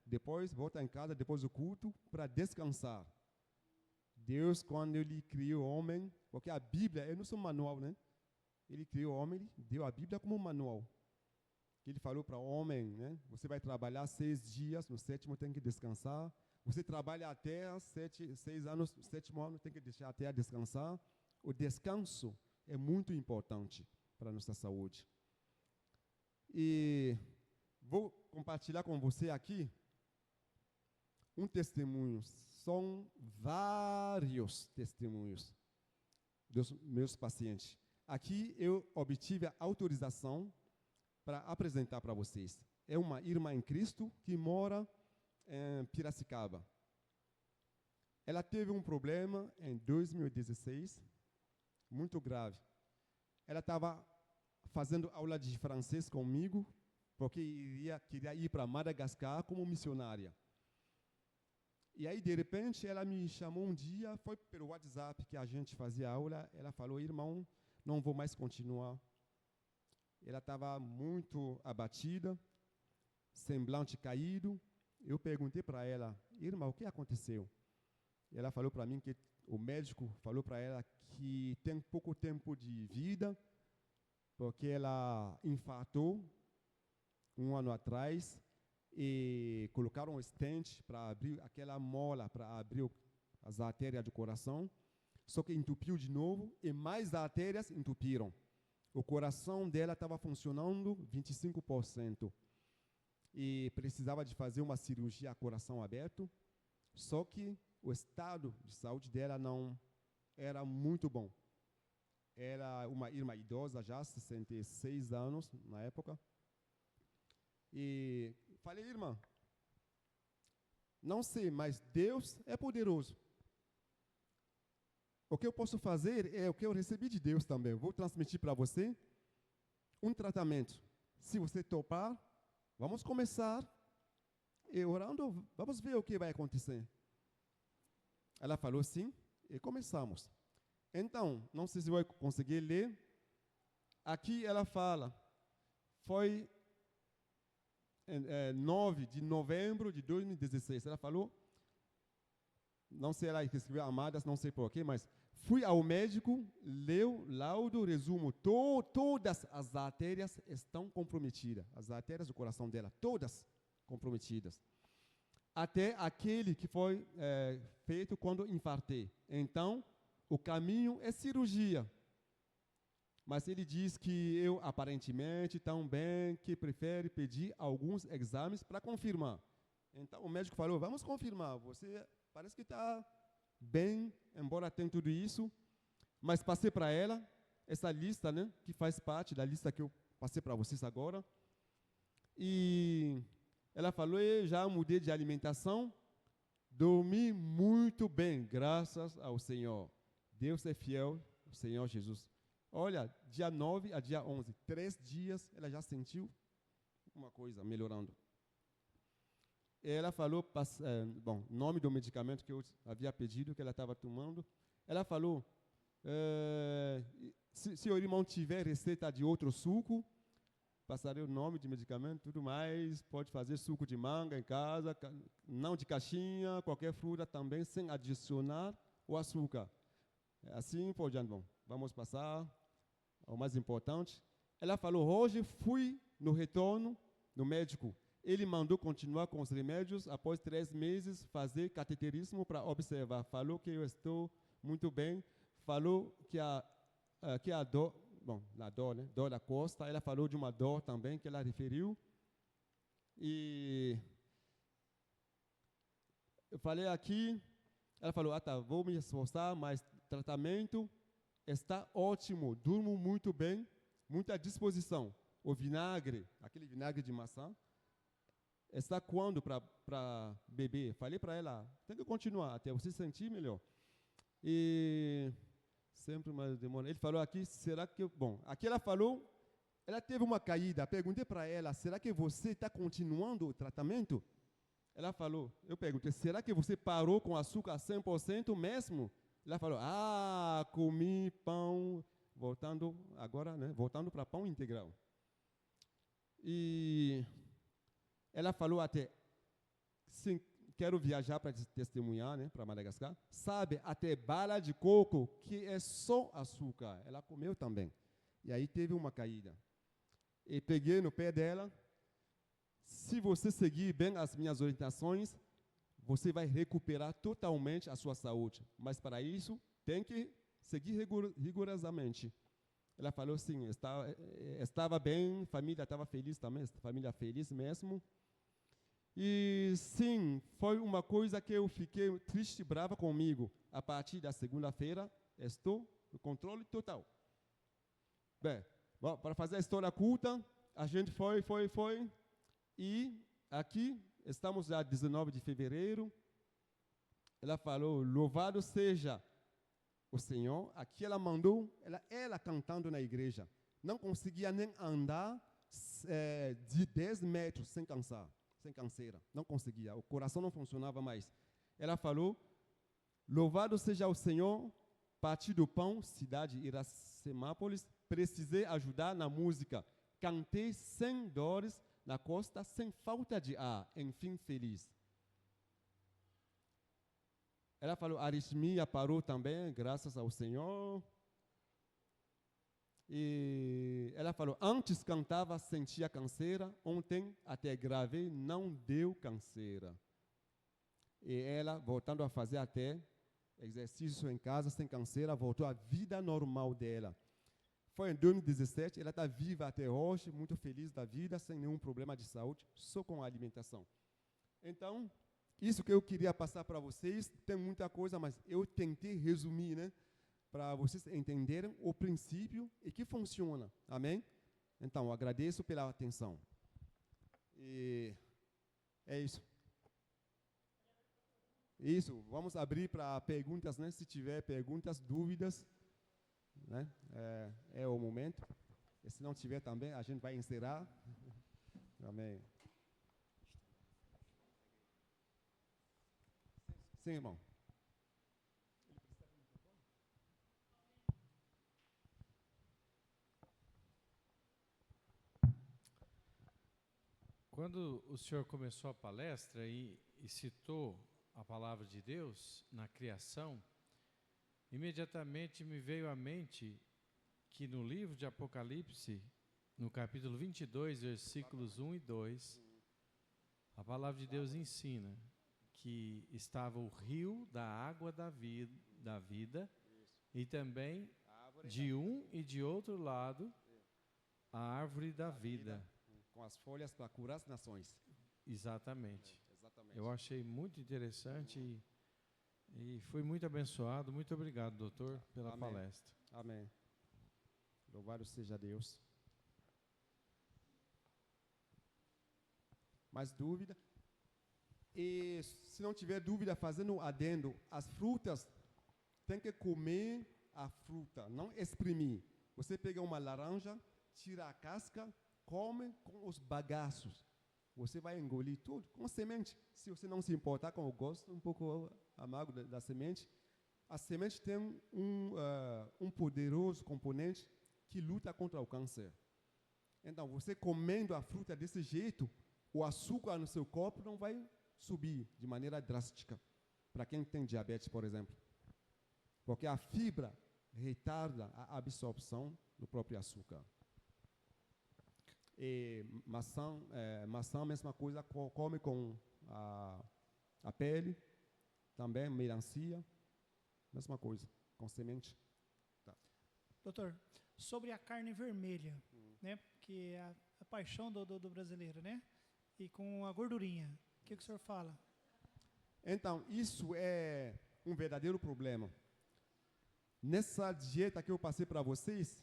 depois volta em casa, depois do culto, para descansar. Deus, quando Ele criou o homem, porque a Bíblia é nosso manual, Ele criou o homem, Ele deu a Bíblia como manual. Ele falou para o homem, você vai trabalhar 6 dias, no 7º tem que descansar. Você trabalha até 6 anos, no 7º ano tem que deixar até descansar. O descanso é muito importante para a nossa saúde. E vou compartilhar com você aqui um testemunho. São vários testemunhos dos meus pacientes. Aqui eu obtive a autorização para apresentar para vocês. É uma irmã em Cristo que mora em Piracicaba. Ela teve um problema em 2016, muito grave. Ela estava fazendo aula de francês comigo, porque queria ir para Madagascar como missionária. E aí, de repente, ela me chamou um dia, foi pelo WhatsApp que a gente fazia aula, ela falou, irmão, não vou mais continuar. Ela estava muito abatida, semblante caído. Eu perguntei para ela, irmã, o que aconteceu? Ela falou para mim que o médico falou para ela que tem pouco tempo de vida, porque ela infartou 1 ano atrás e colocaram um stent para abrir aquela mola, para abrir as artérias do coração, só que entupiu de novo e mais artérias entupiram. O coração dela estava funcionando 25% e precisava de fazer uma cirurgia a coração aberto, só que o estado de saúde dela não era muito bom. Era uma irmã idosa já, 66 anos na época. E falei, irmã, não sei, mas Deus é poderoso. O que eu posso fazer é o que eu recebi de Deus também. Vou transmitir para você um tratamento. Se você topar, vamos começar e orando, vamos ver o que vai acontecer. Ela falou sim e começamos. Então, não sei se vai conseguir ler. Aqui ela fala, foi 9 de novembro de 2016. Ela falou, não sei ela escreveu Amadas, não sei porquê, mas fui ao médico, leu laudo, resumo, todas as artérias estão comprometidas. As artérias do coração dela, todas comprometidas. Até aquele que foi feito quando infartei. Então, o caminho é cirurgia. mas ele diz que eu aparentemente tão bem que prefere pedir alguns exames para confirmar. Então o médico falou, vamos confirmar, você parece que está bem, embora tenha tudo isso, mas passei para ela essa lista, né, que faz parte da lista que eu passei para vocês agora, e ela falou, eu já mudei de alimentação, dormi muito bem, graças ao Senhor. Deus é fiel, o Senhor Jesus. Olha, dia 9 a dia 11, 3 dias, ela já sentiu uma coisa melhorando. Ela falou, bom, nome do medicamento que eu havia pedido, que ela estava tomando. Ela falou, se o irmão tiver receita de outro suco, passarei o nome de medicamento, tudo mais, pode fazer suco de manga em casa, não de caixinha, qualquer fruta também, sem adicionar o açúcar. Assim por diante, bom, vamos passar ao mais importante. Ela falou, hoje fui no retorno, no médico. Ele mandou continuar com os remédios, após 3 meses, fazer cateterismo para observar. Falou que eu estou muito bem, falou que a dor, bom, a dor, né, dor da costa, ela falou de uma dor também que ela referiu. E eu falei aqui, ela falou, tá, vou me esforçar, mas tratamento está ótimo, durmo muito bem, muita disposição. O vinagre, aquele vinagre de maçã, está quando para beber? Falei para ela, tem que continuar até você sentir melhor. E sempre mais demora. Ele falou aqui, será que... Bom, aqui ela falou, ela teve uma caída. Perguntei para ela, será que você está continuando o tratamento? Ela falou, eu perguntei, será que você parou com açúcar 100% mesmo? Ela falou, comi pão, voltando agora, né, voltando para pão integral. E ela falou até, sim, quero viajar para testemunhar, né, para Madagascar. Sabe, até bala de coco, que é só açúcar. Ela comeu também. E aí teve uma caída. E peguei no pé dela. Se você seguir bem as minhas orientações, você vai recuperar totalmente a sua saúde. Mas para isso, tem que seguir rigorosamente. Ela falou sim, estava bem, família estava feliz também, família feliz mesmo. E sim, foi uma coisa que eu fiquei triste e brava comigo. A partir da segunda-feira, estou no controle total. Bem, bom, para fazer a história curta, a gente foi. E aqui, estamos já 19 de fevereiro. Ela falou, louvado seja o Senhor. Aqui ela mandou, ela cantando na igreja. Não conseguia nem andar de 10 metros sem cansar. Sem canseira, não conseguia, o coração não funcionava mais. Ela falou, louvado seja o Senhor, Partido do Pão, cidade Iracemápolis, precisei ajudar na música, cantei sem dores na costa, sem falta de ar, enfim feliz. Ela falou, a aritmia parou também, graças ao Senhor. E ela falou, antes cantava, sentia canseira, ontem até gravei, não deu canseira. E ela, voltando a fazer até exercício em casa, sem canseira, voltou à vida normal dela. Foi em 2017, ela está viva até hoje, muito feliz da vida, sem nenhum problema de saúde, só com a alimentação. Então, isso que eu queria passar para vocês, tem muita coisa, mas eu tentei resumir, né? Para vocês entenderem o princípio e que funciona. Amém? Então, agradeço pela atenção. E é isso. Isso, vamos abrir para perguntas, né? Se tiver perguntas, dúvidas, né? É o momento. E se não tiver também, a gente vai encerrar. Amém. Sim, irmão. Quando o senhor começou a palestra e citou a palavra de Deus na criação, imediatamente me veio à mente que no livro de Apocalipse, no capítulo 22, versículos 1 e 2, a palavra de Deus ensina que estava o rio da água da vida e também de um e de outro lado, a árvore da vida. Com as folhas para curar as nações. Exatamente. Exatamente. Eu achei muito interessante e fui muito abençoado. Muito obrigado, doutor, pela Amém. palestra. Amém. Louvado seja Deus. Mais dúvida? E se não tiver dúvida, fazendo um adendo, as frutas tem que comer a fruta, não exprimir. Você pega uma laranja, tira a casca, come com os bagaços. Você vai engolir tudo com semente. Se você não se importar com o gosto um pouco amargo da semente, a semente tem um poderoso componente que luta contra o câncer. Então, você comendo a fruta desse jeito, o açúcar no seu corpo não vai subir de maneira drástica. Para quem tem diabetes, por exemplo. Porque a fibra retarda a absorção do próprio açúcar. E maçã, mesma coisa, come com a pele, também melancia, mesma coisa, com semente. Tá. Doutor, sobre a carne vermelha, né, que é a paixão do brasileiro, né, e com a gordurinha, o que o senhor fala? Então, isso é um verdadeiro problema. Nessa dieta que eu passei para vocês,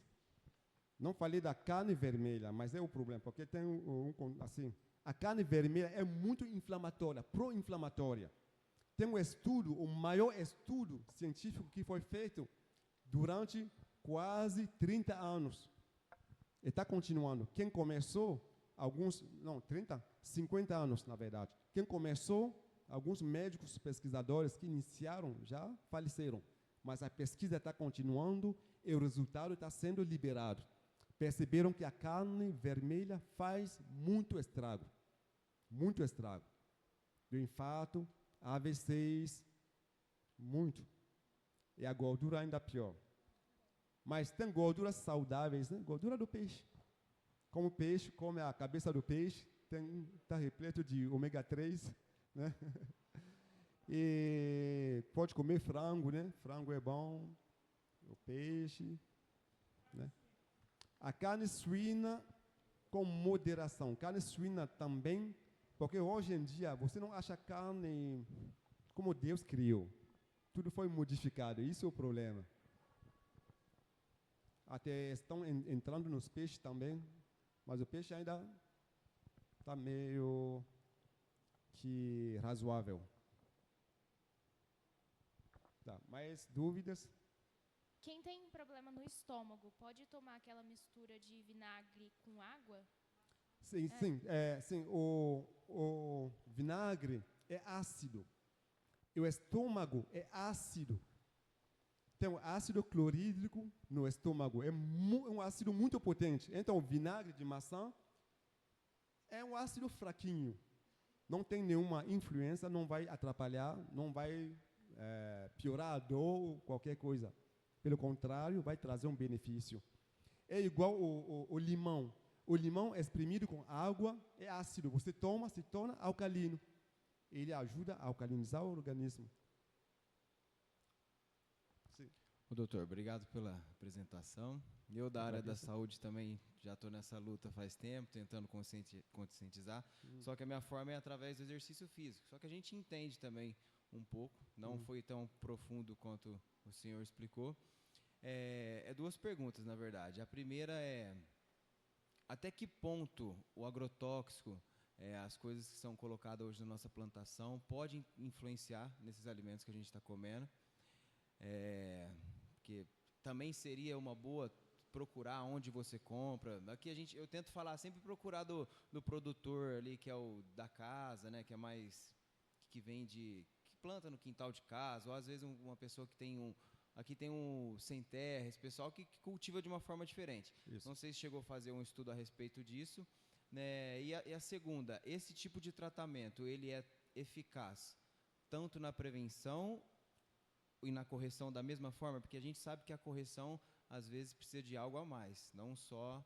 não falei da carne vermelha, mas é o problema, porque tem assim, a carne vermelha é muito inflamatória, pró-inflamatória. Tem um estudo, o maior estudo científico que foi feito durante quase 30 anos. E está continuando. Quem começou, 50 anos, na verdade. Quem começou, alguns médicos pesquisadores que iniciaram já faleceram. Mas a pesquisa está continuando e o resultado está sendo liberado. Perceberam que a carne vermelha faz muito estrago. Muito estrago. Do infarto, AVCs, muito. E a gordura ainda pior. Mas tem gorduras saudáveis, né? Gordura do peixe. Como o peixe, come a cabeça do peixe, está repleto de ômega 3, né? E pode comer frango, né? Frango é bom, o peixe, né? A carne suína com moderação. Carne suína também, porque hoje em dia você não acha carne como Deus criou. Tudo foi modificado, isso é o problema. Até estão entrando nos peixes também, mas o peixe ainda está meio que razoável. Tá, mais dúvidas? Quem tem problema no estômago, pode tomar aquela mistura de vinagre com água? Sim, sim. O vinagre é ácido. E o estômago é ácido. Tem um ácido clorídrico no estômago. É um ácido muito potente. Então, o vinagre de maçã é um ácido fraquinho. Não tem nenhuma influência, não vai atrapalhar, não vai piorar a dor ou qualquer coisa. Pelo contrário, vai trazer um benefício. É igual o limão. O limão exprimido com água é ácido. Você toma, se torna alcalino. Ele ajuda a alcalinizar o organismo. Sim. Ô, doutor, obrigado pela apresentação. Eu, da área da saúde, também já estou nessa luta faz tempo, tentando conscientizar. Só que a minha forma é através do exercício físico. Só que a gente entende também um pouco, não foi tão profundo quanto o senhor explicou. Duas perguntas, na verdade. A primeira é, até que ponto o agrotóxico, as coisas que são colocadas hoje na nossa plantação, pode influenciar nesses alimentos que a gente está comendo? Porque também seria uma boa procurar onde você compra. Aqui eu tento falar, sempre procurar do produtor ali, que é o da casa, né, que é mais, que vende, que planta no quintal de casa, ou às vezes uma pessoa que tem aqui tem um sem terra, esse pessoal que cultiva de uma forma diferente. Isso. Não sei se chegou a fazer um estudo a respeito disso, né? E a segunda, esse tipo de tratamento, ele é eficaz tanto na prevenção e na correção da mesma forma? Porque a gente sabe que a correção, às vezes, precisa de algo a mais, não só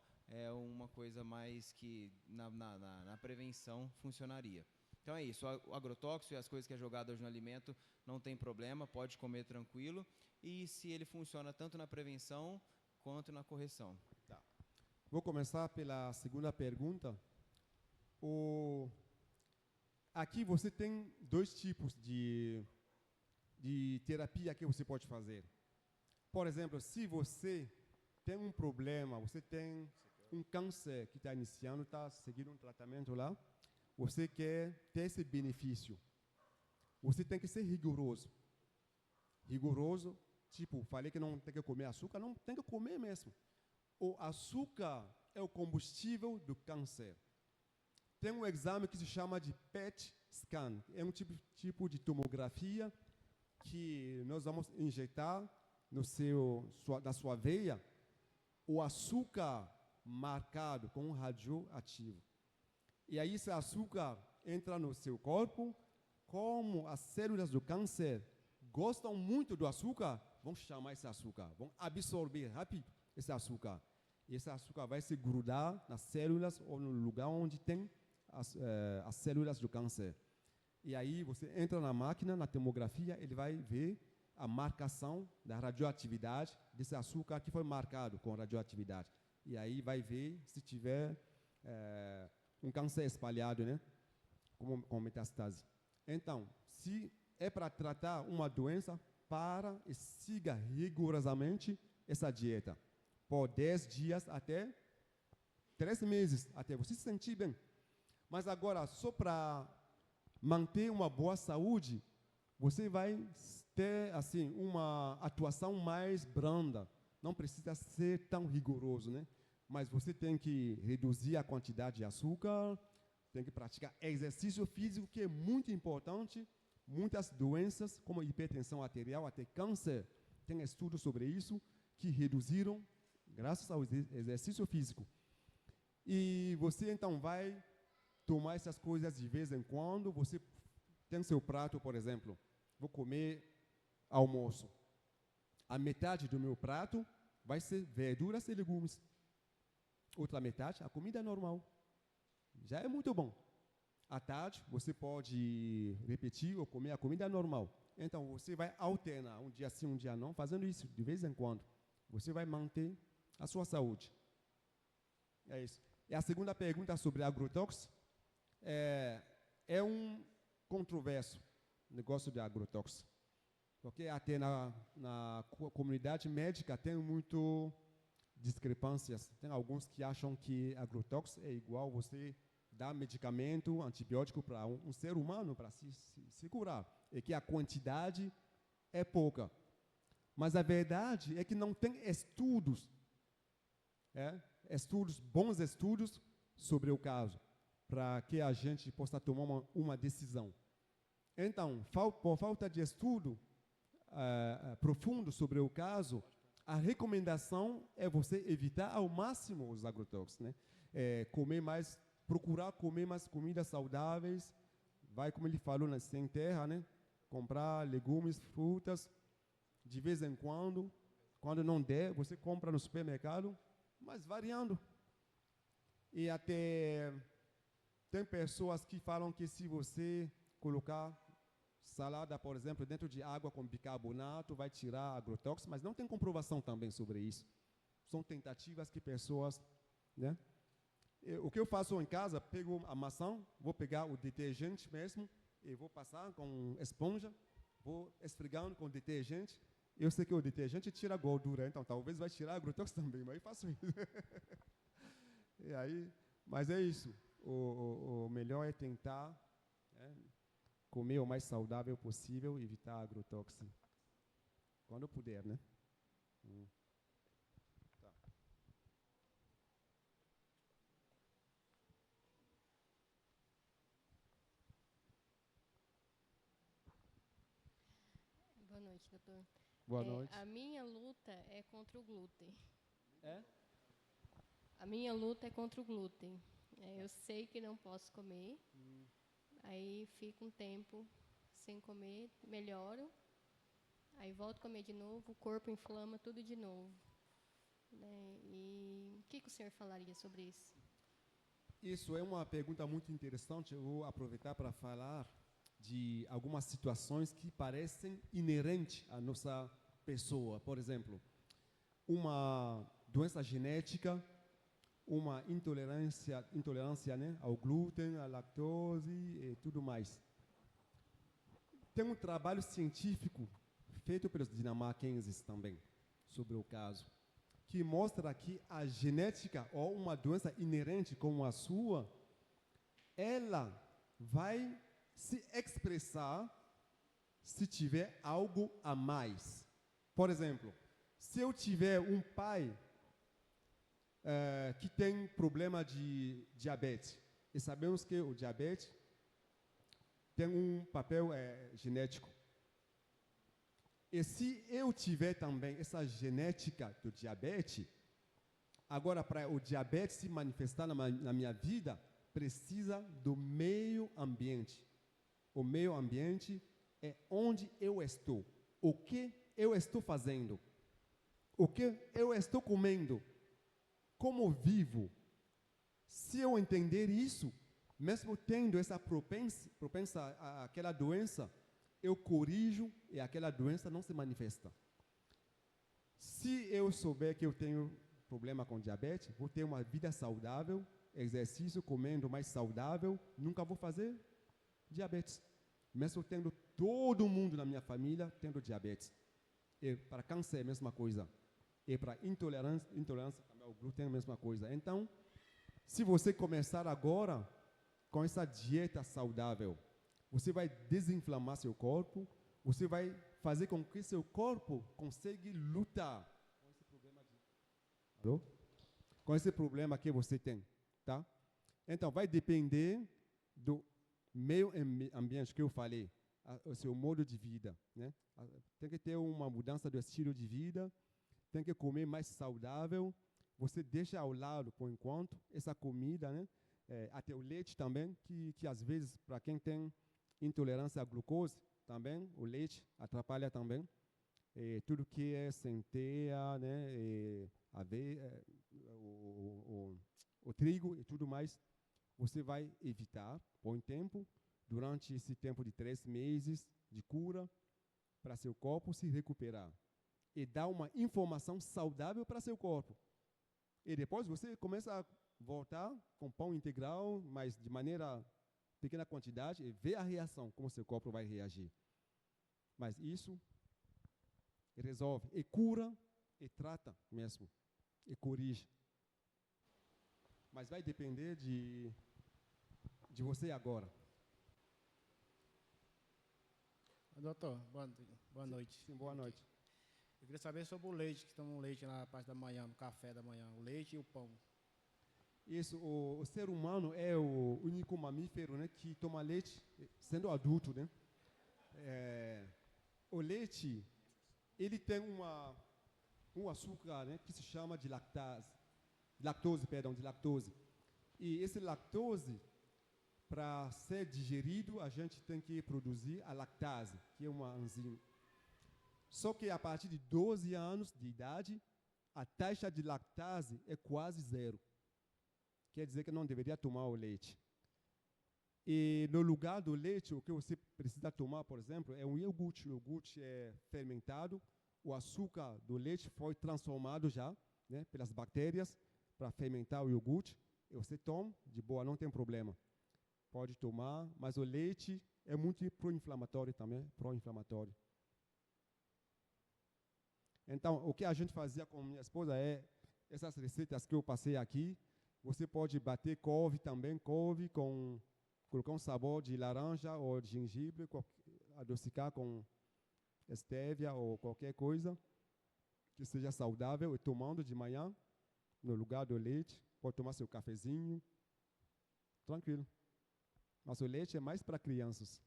uma coisa mais que na prevenção funcionaria. Então é isso, o agrotóxico e as coisas que é jogado hoje no alimento não tem problema, pode comer tranquilo. E se ele funciona tanto na prevenção, quanto na correção. Vou começar pela segunda pergunta. Aqui você tem dois tipos de terapia que você pode fazer. Por exemplo, se você tem um problema, você tem um câncer que está iniciando, está seguindo um tratamento lá, você quer ter esse benefício. Você tem que ser rigoroso. Rigoroso, tipo, falei que não tem que comer açúcar, não tem que comer mesmo. O açúcar é o combustível do câncer. Tem um exame que se chama de PET scan. É um tipo de tomografia que nós vamos injetar na sua veia o açúcar marcado com um radioativo. E aí esse açúcar entra no seu corpo, como as células do câncer gostam muito do açúcar, vão chamar esse açúcar, vão absorver rápido esse açúcar. E esse açúcar vai se grudar nas células ou no lugar onde tem as células do câncer. E aí você entra na máquina, na tomografia, ele vai ver a marcação da radioatividade desse açúcar que foi marcado com radioatividade. E aí vai ver se tiver um câncer espalhado, né, com metástase. Então, se é para tratar uma doença, para e siga rigorosamente essa dieta. Por 10 dias até 3 meses, até você se sentir bem. Mas agora, só para manter uma boa saúde, você vai ter assim uma atuação mais branda. Não precisa ser tão rigoroso, né? Mas você tem que reduzir a quantidade de açúcar, tem que praticar exercício físico, que é muito importante. Muitas doenças, como hipertensão arterial, até câncer, tem estudos sobre isso, que reduziram graças ao exercício físico. E você então vai tomar essas coisas de vez em quando. Você tem seu prato, por exemplo, vou comer almoço. A metade do meu prato vai ser verduras e legumes. Outra metade, a comida normal. Já é muito bom. À tarde, você pode repetir ou comer a comida normal. Então, você vai alternar um dia sim, um dia não, fazendo isso de vez em quando. Você vai manter a sua saúde. É isso. E a segunda pergunta sobre agrotóxicos. É um controverso negócio de agrotóxicos. Porque até na comunidade médica tem muito discrepâncias. Tem alguns que acham que agrotóxico é igual você dar medicamento, antibiótico para um ser humano para se curar. E que a quantidade é pouca. Mas a verdade é que não tem estudos, bons estudos sobre o caso, para que a gente possa tomar uma decisão. Então, por falta de estudo profundo sobre o caso, a recomendação é você evitar ao máximo os agrotóxicos, né? Procurar comer mais comidas saudáveis, vai, como ele falou, sem terra, né? Comprar legumes, frutas, de vez em quando não der, você compra no supermercado, mas variando. E até tem pessoas que falam que se você colocar salada, por exemplo, dentro de água com bicarbonato, vai tirar agrotóxicos, mas não tem comprovação também sobre isso. São tentativas que pessoas, né? O que eu faço em casa, pego a maçã, vou pegar o detergente mesmo, e vou passar com esponja, vou esfregando com detergente. Eu sei que o detergente tira a gordura, então talvez vai tirar agrotóxico também, mas eu faço isso. E aí, mas é isso. O melhor é tentar comer o mais saudável possível, evitar agrotóxico. Quando puder, né? Tá. Boa noite, doutor. Boa noite. A minha luta é contra o glúten. É? A minha luta é contra o glúten. Eu sei que não posso comer. Aí fico um tempo sem comer, melhoro. Aí volto a comer de novo, o corpo inflama tudo de novo. E o que o senhor falaria sobre isso? Isso é uma pergunta muito interessante. Eu vou aproveitar para falar de algumas situações que parecem inerentes à nossa pessoa. Por exemplo, uma doença genética, uma intolerância, né, ao glúten, à lactose e tudo mais. Tem um trabalho científico feito pelos dinamarqueses também sobre o caso, que mostra que a genética ou uma doença inerente como a sua, ela vai se expressar se tiver algo a mais. Por exemplo, se eu tiver um pai que tem problema de diabetes, e sabemos que o diabetes tem um papel genético. E se eu tiver também essa genética do diabetes, agora para o diabetes se manifestar na minha vida, precisa do meio ambiente. O meio ambiente é onde eu estou, o que eu estou fazendo, o que eu estou comendo, como vivo. Se eu entender isso, mesmo tendo essa propensa àquela doença, eu corrijo e aquela doença não se manifesta. Se eu souber que eu tenho problema com diabetes, vou ter uma vida saudável, exercício, comendo mais saudável, nunca vou fazer diabetes. Mesmo tendo todo mundo na minha família tendo diabetes. E para câncer é a mesma coisa. E para intolerância também ao glúten é a mesma coisa. Então, se você começar agora com essa dieta saudável, você vai desinflamar seu corpo, você vai fazer com que seu corpo consiga lutar com esse problema que você tem, tá? Então, vai depender do meio ambiente que eu falei, o seu modo de vida, né? Tem que ter uma mudança do estilo de vida, tem que comer mais saudável. Você deixa ao lado, por enquanto, essa comida, né? Até o leite também, que às vezes, para quem tem intolerância à glucose, também, o leite atrapalha também. Tudo que é centeia, né? O trigo e tudo mais, você vai evitar por um tempo, durante esse tempo de 3 meses de cura, para seu corpo se recuperar. E dar uma informação saudável para seu corpo. E depois você começa a voltar com pão integral, mas de maneira pequena quantidade, e ver a reação, como seu corpo vai reagir. Mas isso resolve, e cura, e trata mesmo, e corrige. Mas vai depender de você agora. Doutor, boa noite. Sim, boa noite. Eu queria saber sobre o leite, que toma um leite na parte da manhã, no café da manhã, o leite e o pão. Isso, o ser humano é o único mamífero, né, que toma leite sendo adulto, né? O leite, ele tem um açúcar, né, que se chama de lactose. E esse lactose, para ser digerido, a gente tem que produzir a lactase, que é uma enzima. Só que a partir de 12 anos de idade, a taxa de lactase é quase zero. Quer dizer que não deveria tomar o leite. E no lugar do leite, o que você precisa tomar, por exemplo, é um iogurte. O iogurte é fermentado, o açúcar do leite foi transformado já, né, pelas bactérias para fermentar o iogurte. E você toma, de boa, não tem problema. Pode tomar, mas o leite é muito pró-inflamatório também, pró-inflamatório. Então, o que a gente fazia com minha esposa é, essas receitas que eu passei aqui, você pode bater couve também, colocar um sabor de laranja ou de gengibre, adocicar com estévia ou qualquer coisa que seja saudável, e tomando de manhã, no lugar do leite, pode tomar seu cafezinho, tranquilo. Mas o leite é mais para crianças.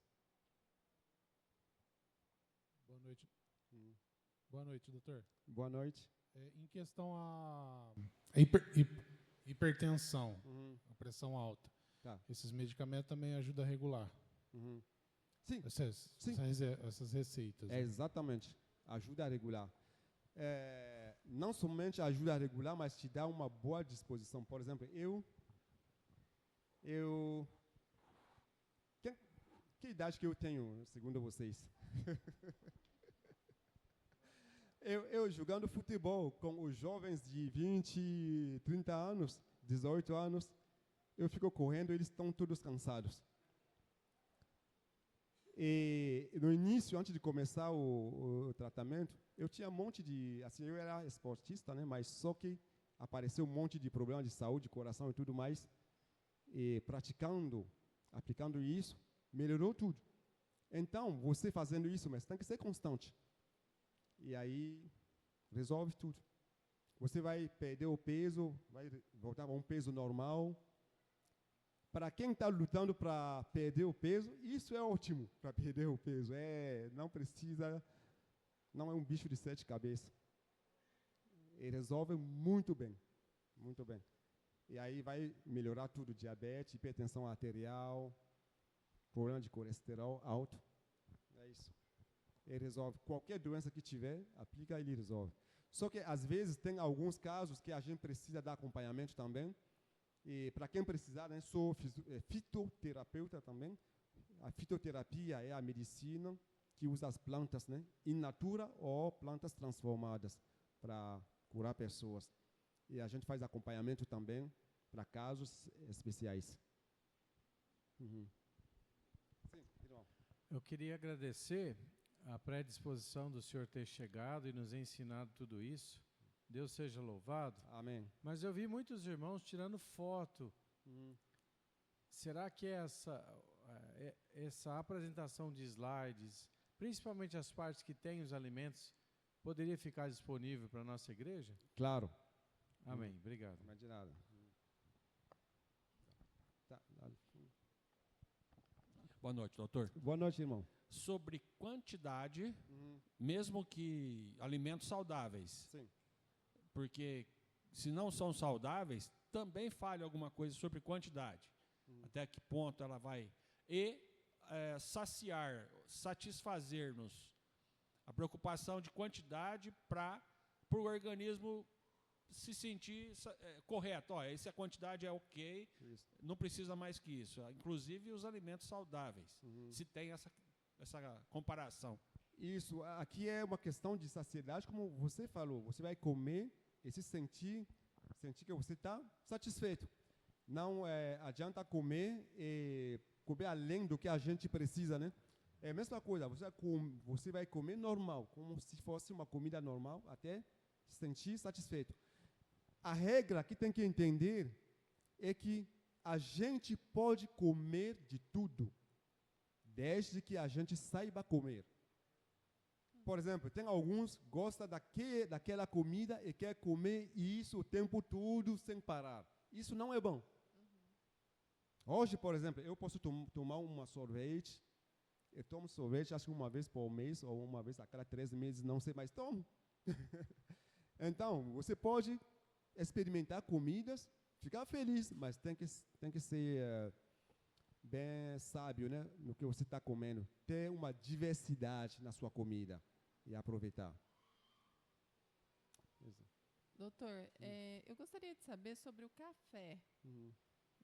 Boa noite. Boa noite, doutor. Boa noite. Em questão a hipertensão, a pressão alta, Tá. esses medicamentos também ajudam a regular. Sim. Essas receitas. É, exatamente. Ajuda a regular. Não somente ajuda a regular, mas te dá uma boa disposição. Por exemplo, que idade que eu tenho, segundo vocês? Eu jogando futebol com os jovens de 20, 30 anos, 18 anos, eu fico correndo, eles estão todos cansados. E no início, antes de começar o tratamento, eu tinha um monte de... Assim, eu era esportista, né? Mas só que apareceu um monte de problemas de saúde, coração e tudo mais. E aplicando isso, melhorou tudo. Então, você fazendo isso, mas tem que ser constante. E aí, resolve tudo. Você vai perder o peso, vai voltar a um peso normal. Para quem está lutando para perder o peso, isso é ótimo para perder o peso. Não é um bicho de 7 cabeças. Ele resolve muito bem, muito bem. E aí vai melhorar tudo, diabetes, hipertensão arterial, problema de colesterol alto. É isso. Ele resolve qualquer doença que tiver, aplica e ele resolve. Só que às vezes tem alguns casos que a gente precisa dar acompanhamento também. E para quem precisar, né, sou fitoterapeuta também. A fitoterapia é a medicina que usa as plantas, né, in natura ou plantas transformadas para curar pessoas. E a gente faz acompanhamento também para casos especiais. Uhum. Sim, irmão. Eu queria agradecer a predisposição do senhor ter chegado e nos ensinado tudo isso. Deus seja louvado. Amém. Mas eu vi muitos irmãos tirando foto. Será que essa apresentação de slides, principalmente as partes que têm os alimentos, poderia ficar disponível para a nossa igreja? Claro. Amém. Obrigado. Não é de nada. Boa noite, doutor. Boa noite, irmão. Sobre quantidade, mesmo que alimentos saudáveis. Sim. Porque se não são saudáveis, também fale alguma coisa sobre quantidade. Até que ponto ela vai... E satisfazer-nos a preocupação de quantidade para o organismo se sentir correto. Essa quantidade é ok, Isso. não precisa mais que isso. Inclusive os alimentos saudáveis, se tem essa comparação. Isso, aqui é uma questão de saciedade, como você falou. Você vai comer e se sentir que você está satisfeito. Não adianta comer e comer além do que a gente precisa, né? É a mesma coisa, você vai comer normal, como se fosse uma comida normal, até se sentir satisfeito. A regra que tem que entender é que a gente pode comer de tudo, desde que a gente saiba comer. Por exemplo, tem alguns que gostam daquela comida e quer comer isso o tempo todo sem parar. Isso não é bom. Hoje, por exemplo, eu posso tomar uma sorvete. Eu tomo sorvete acho que uma vez por mês ou uma vez a cada 3 meses, não sei, mas tomo. Então, você pode experimentar comidas, ficar feliz, mas tem que ser bem sábio, né, no que você está comendo. Ter uma diversidade na sua comida e aproveitar. Doutor, eu gostaria de saber sobre o café.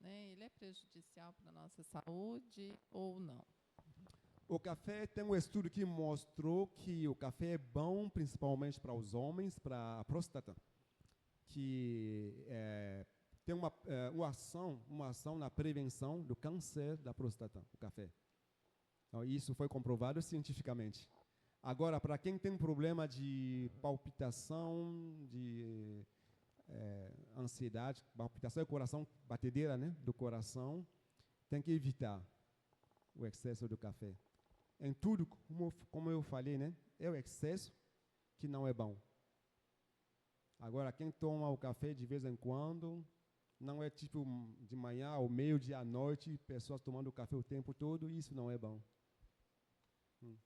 Né? Ele é prejudicial para a nossa saúde ou não? O café, tem um estudo que mostrou que o café é bom principalmente para os homens, para a próstata, que tem uma ação na prevenção do câncer da próstata, o café. Então, isso foi comprovado cientificamente. Agora, para quem tem problema de palpitação, de ansiedade, palpitação do coração, batedeira, né, do coração, tem que evitar o excesso do café. Em tudo, como eu falei, né, é o excesso que não é bom. Agora, quem toma o café de vez em quando, não é tipo de manhã ao meio-dia à noite, pessoas tomando café o tempo todo, isso não é bom. Sim.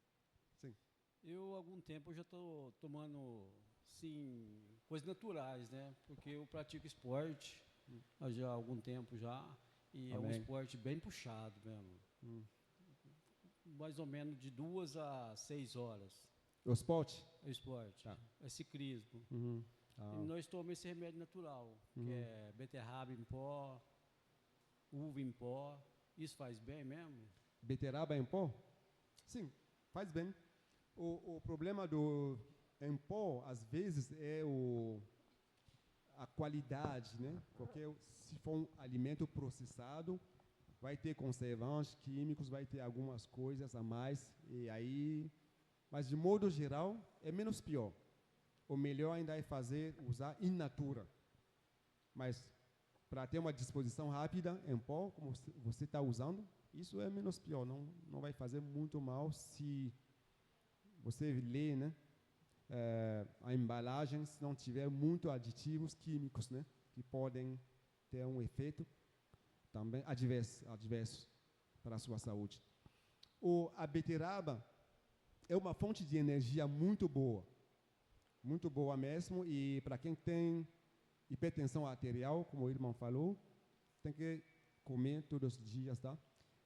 Eu, há algum tempo, já estou tomando, sim, coisas naturais, né? Porque eu pratico esporte já há algum tempo já, e é um esporte bem puxado mesmo. Mais ou menos de 2 a 6 horas. O esporte? O esporte. Tá. É ciclismo. E nós tomamos esse remédio natural, que é beterraba em pó, uva em pó. Isso faz bem mesmo? Beterraba em pó? Sim, faz bem. O problema em pó, às vezes, a qualidade, né? Porque se for um alimento processado, vai ter conservantes químicos, vai ter algumas coisas a mais, e aí... Mas, de modo geral, é menos pior. O melhor ainda é usar in natura. Mas, para ter uma disposição rápida em pó, como você está usando, isso é menos pior. Não vai fazer muito mal se você lê, né, a embalagem, se não tiver muito aditivos químicos, né, que podem ter um efeito também adverso para a sua saúde. A beterraba é uma fonte de energia muito boa mesmo, e para quem tem hipertensão arterial, como o irmão falou, tem que comer todos os dias, tá?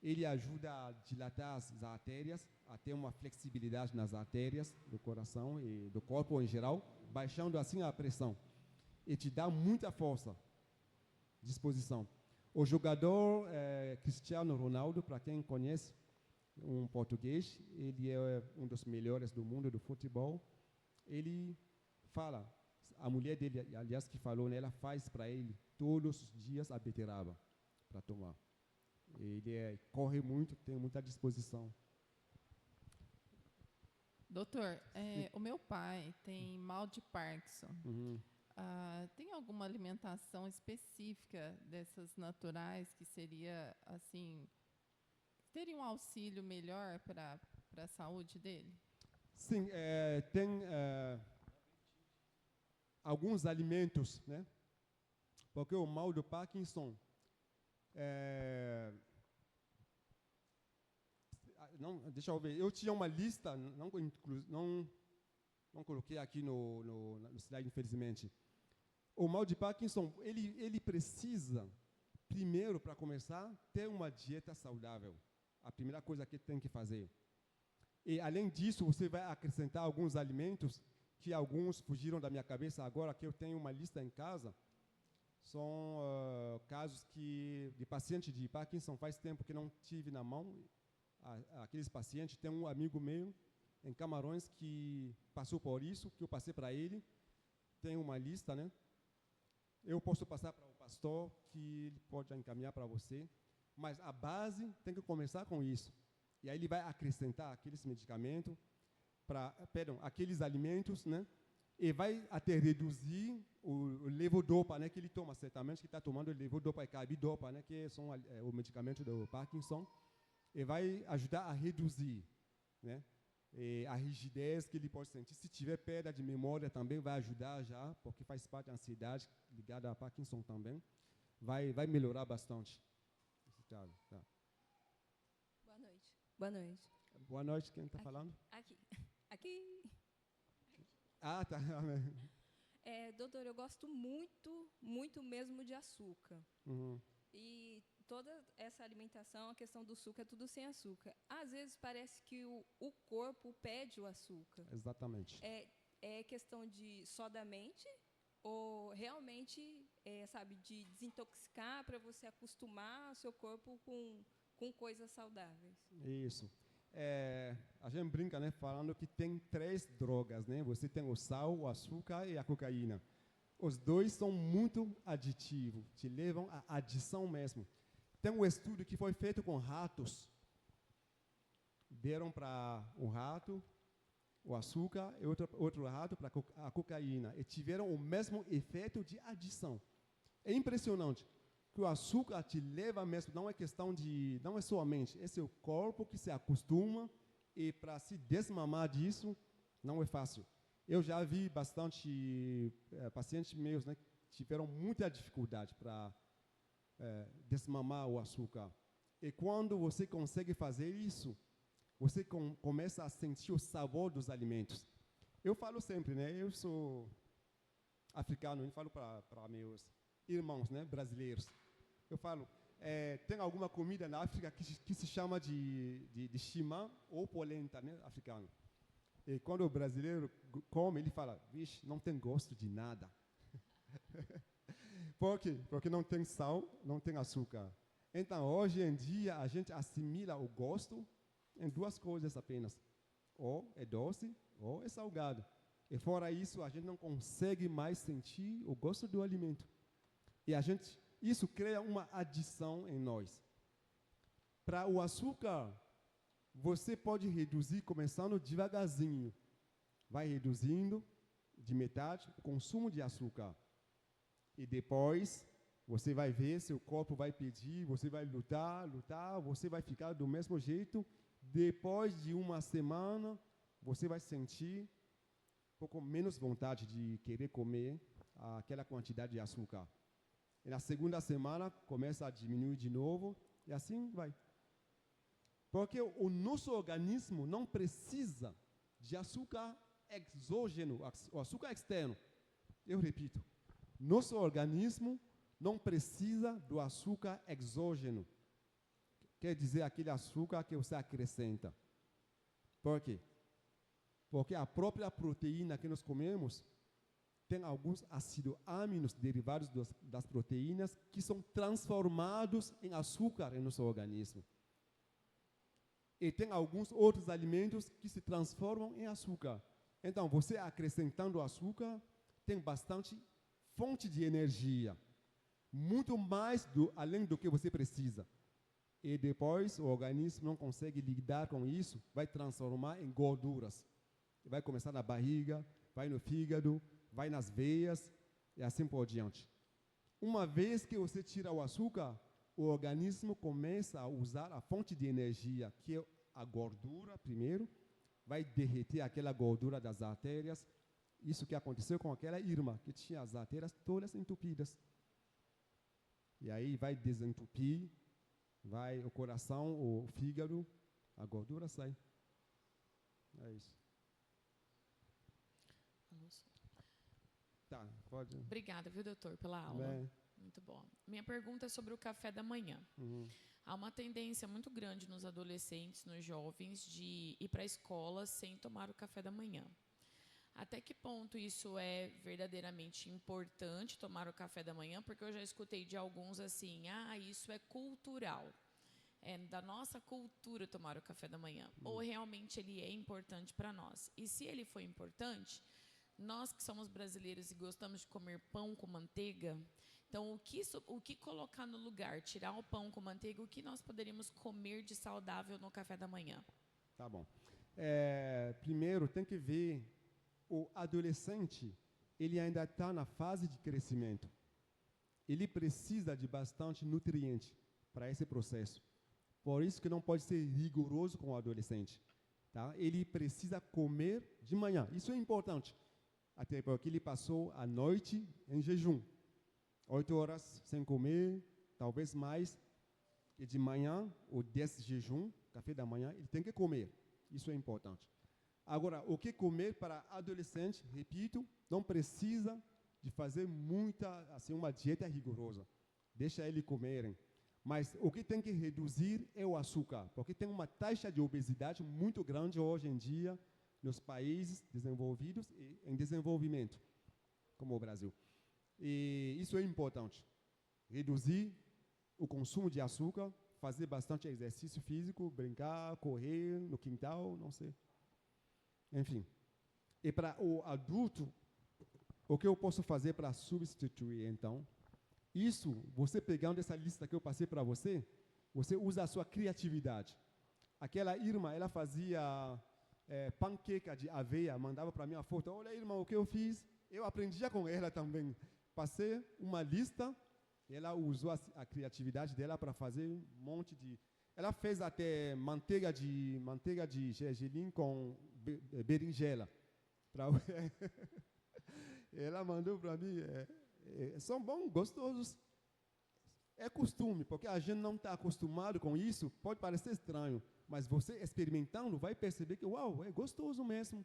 Ele ajuda a dilatar as artérias, a ter uma flexibilidade nas artérias do coração e do corpo em geral, baixando assim a pressão, e te dá muita força, disposição. O jogador Cristiano Ronaldo, para quem conhece, um português, ele é um dos melhores do mundo do futebol. Ele fala, a mulher dele, aliás, que falou, né, ela faz para ele todos os dias a beterraba para tomar. Ele corre muito, tem muita disposição. Doutor, o meu pai tem mal de Parkinson. Tem alguma alimentação específica dessas naturais que seria, assim, teria um auxílio melhor para a saúde dele? Sim, tem alguns alimentos, né? Porque o mal do Parkinson deixa eu ver. Eu tinha uma lista, não coloquei aqui no slide, infelizmente. O mal de Parkinson, ele precisa, primeiro, para começar, ter uma dieta saudável. A primeira coisa que tem que fazer. E, além disso, você vai acrescentar alguns alimentos, que alguns fugiram da minha cabeça agora, que eu tenho uma lista em casa. São casos de paciente de Parkinson, faz tempo que não tive na mão. Aqueles pacientes, tem um amigo meu em Camarões que passou por isso, que eu passei para ele. Tem uma lista, né? Eu posso passar para o pastor, que ele pode encaminhar para você. Mas a base tem que começar com isso. E aí ele vai acrescentar aqueles medicamentos, aqueles alimentos, né? E vai até reduzir o levodopa, né? Que ele toma certamente, que está tomando levodopa e carbidopa, né? Que são o medicamento do Parkinson. E vai ajudar a reduzir, né, a rigidez que ele pode sentir. Se tiver perda de memória também vai ajudar já, porque faz parte da ansiedade ligada a Parkinson também. Vai melhorar bastante. Tá. Boa noite. Boa noite. Boa noite, quem está falando? Aqui. Ah, tá. Doutor, eu gosto muito, muito mesmo de açúcar. E toda essa alimentação, a questão do açúcar, é tudo sem açúcar. Às vezes parece que o corpo pede o açúcar. Exatamente. É questão de só da mente ou realmente, de desintoxicar para você acostumar o seu corpo com coisas saudáveis? Isso. A gente brinca, né, falando que tem 3 drogas, né? Você tem o sal, o açúcar e a cocaína. Os dois são muito aditivos, te levam à adição mesmo. Tem um estudo que foi feito com ratos. Deram para um rato o açúcar e outro rato para a cocaína. E tiveram o mesmo efeito de adição. É impressionante que o açúcar te leva mesmo, não é questão de... Não é só a mente, é seu corpo que se acostuma, e para se desmamar disso, não é fácil. Eu já vi bastante pacientes meus, né, que tiveram muita dificuldade para desmamar o açúcar. E quando você consegue fazer isso, você começa a sentir o sabor dos alimentos. Eu falo sempre, né, eu sou africano, eu falo para meus irmãos, né, brasileiros. Eu falo, tem alguma comida na África que se chama de chimã ou polenta, né, africano. E quando o brasileiro come, ele fala, vixe, não tem gosto de nada. Por quê? Porque não tem sal, não tem açúcar. Então, hoje em dia, a gente assimila o gosto em 2 coisas apenas. Ou é doce, ou é salgado. E fora isso, a gente não consegue mais sentir o gosto do alimento. E isso cria uma adição em nós. Para o açúcar, você pode reduzir começando devagarzinho. Vai reduzindo de metade o consumo de açúcar. E depois, você vai ver, seu corpo vai pedir, você vai lutar, você vai ficar do mesmo jeito. Depois de uma semana, você vai sentir um pouco menos vontade de querer comer aquela quantidade de açúcar. E na segunda semana, começa a diminuir de novo, e assim vai. Porque o nosso organismo não precisa de açúcar exógeno, o açúcar externo. Eu repito, nosso organismo não precisa do açúcar exógeno. Quer dizer, aquele açúcar que você acrescenta. Por quê? Porque a própria proteína que nós comemos tem alguns ácido-aminos derivados das proteínas que são transformados em açúcar em nosso organismo. E tem alguns outros alimentos que se transformam em açúcar. Então, você acrescentando açúcar, tem bastante fonte de energia. Muito mais além do que você precisa. E depois, o organismo não consegue lidar com isso, vai transformar em gorduras. Vai começar na barriga, vai no fígado, vai nas veias, e assim por diante. Uma vez que você tira o açúcar, o organismo começa a usar a fonte de energia, que é a gordura, primeiro, vai derreter aquela gordura das artérias. Isso que aconteceu com aquela irmã, que tinha as artérias todas entupidas. E aí vai desentupir, vai o coração, o fígado, a gordura sai. É isso. Tá, pode. Obrigada, viu, doutor, pela aula. Bem. Muito bom. Minha pergunta é sobre o café da manhã. Há uma tendência muito grande nos adolescentes, nos jovens, de ir para a escola sem tomar o café da manhã. Até que ponto isso é verdadeiramente importante, tomar o café da manhã? Porque eu já escutei de alguns assim, isso é cultural. É da nossa cultura tomar o café da manhã. Ou realmente ele é importante para nós? E se ele for importante, nós que somos brasileiros e gostamos de comer pão com manteiga, então o que colocar no lugar? Tirar o pão com manteiga, o que nós poderíamos comer de saudável no café da manhã? Tá bom. Primeiro, tem que ver, o adolescente, ele ainda está na fase de crescimento. Ele precisa de bastante nutriente para esse processo. Por isso que não pode ser rigoroso com o adolescente. Tá? Ele precisa comer de manhã. Isso é importante. Até porque ele passou a noite em jejum. 8 horas sem comer, talvez mais. E de manhã, ou desse jejum, café da manhã, ele tem que comer. Isso é importante. Agora, o que comer para adolescente, repito, não precisa de fazer uma dieta rigorosa. Deixa ele comerem. Mas o que tem que reduzir é o açúcar, porque tem uma taxa de obesidade muito grande hoje em dia nos países desenvolvidos e em desenvolvimento, como o Brasil. E isso é importante. Reduzir o consumo de açúcar, fazer bastante exercício físico, brincar, correr no quintal, não sei. Enfim. E para o adulto, o que eu posso fazer para substituir, então? Isso, você pegando essa lista que eu passei para você, você usa a sua criatividade. Aquela irmã, ela fazia panqueca de aveia, mandava para mim a foto. Olha, irmã, o que eu fiz? Eu aprendia com ela também. Passei uma lista, e ela usou a criatividade dela para fazer um monte de... Ela fez até manteiga de gergelim com berinjela. Ela mandou para mim... são bons, gostosos. É costume, porque a gente não está acostumado com isso, pode parecer estranho, mas você experimentando vai perceber que, uau, é gostoso mesmo.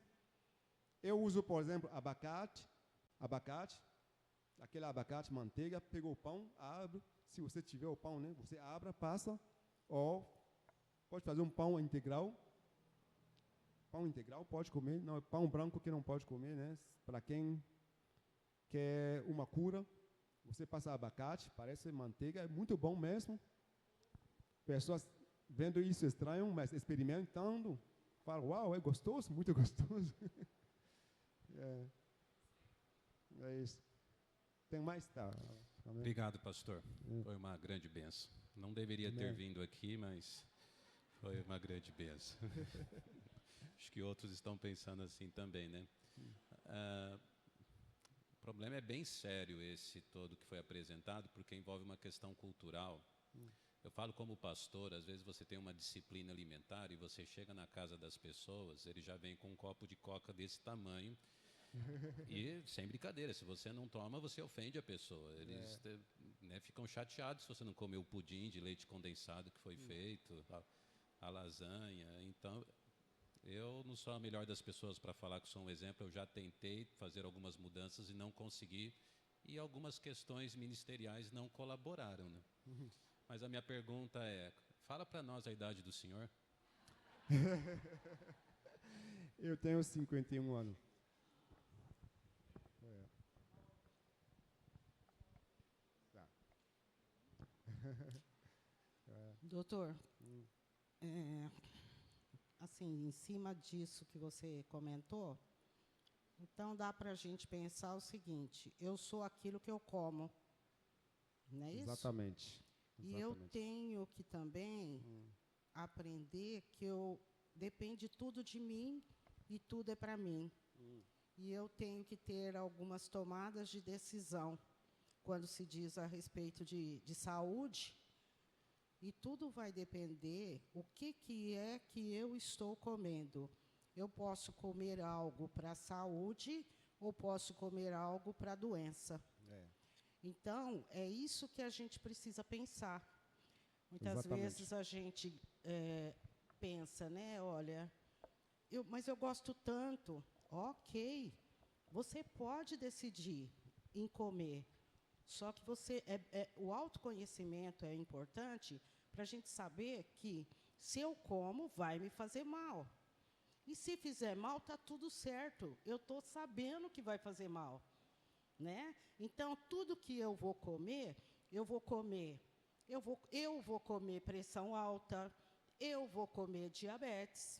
Eu uso, por exemplo, abacate, aquele abacate, manteiga, pegou o pão, abre, se você tiver o pão, né, você abre, passa, ou pode fazer um pão integral pode comer, não, pão branco que não pode comer, né, para quem quer uma cura, você passa abacate, parece manteiga, é muito bom mesmo. Pessoas vendo isso estranham, mas experimentando, falam, uau, é gostoso, muito gostoso. É isso. Tem mais? Tá. Amém. Obrigado, pastor. Foi uma grande bênção. Não deveria ter vindo aqui, mas foi uma grande bênção. Acho que outros estão pensando assim também, né? O problema é bem sério esse todo que foi apresentado, porque envolve uma questão cultural. Eu falo como pastor, às vezes você tem uma disciplina alimentar e você chega na casa das pessoas, ele já vem com um copo de coca desse tamanho. E, sem brincadeira, se você não toma, você ofende a pessoa. Eles né, ficam chateados se você não comeu o pudim de leite condensado que foi feito, a lasanha. Então, eu não sou a melhor das pessoas para falar que sou um exemplo. Eu já tentei fazer algumas mudanças e não consegui. E algumas questões ministeriais não colaboraram. Né? Mas a minha pergunta é, fala para nós a idade do senhor. Eu tenho 51 anos. Tá. Doutor, assim, em cima disso que você comentou, então dá para a gente pensar o seguinte: eu sou aquilo que eu como, não é isso? Exatamente. E eu tenho que também aprender que depende tudo de mim e tudo é para mim. E eu tenho que ter algumas tomadas de decisão quando se diz a respeito de saúde. E tudo vai depender o que é que eu estou comendo. Eu posso comer algo para a saúde ou posso comer algo para a doença. Então, é isso que a gente precisa pensar. Muitas vezes a gente pensa, né? Olha, mas eu gosto tanto. Ok, você pode decidir em comer. Só que o autoconhecimento é importante para a gente saber que se eu como, vai me fazer mal. E se fizer mal, está tudo certo. Eu estou sabendo que vai fazer mal. Né? Então, tudo que eu vou comer pressão alta, eu vou comer diabetes,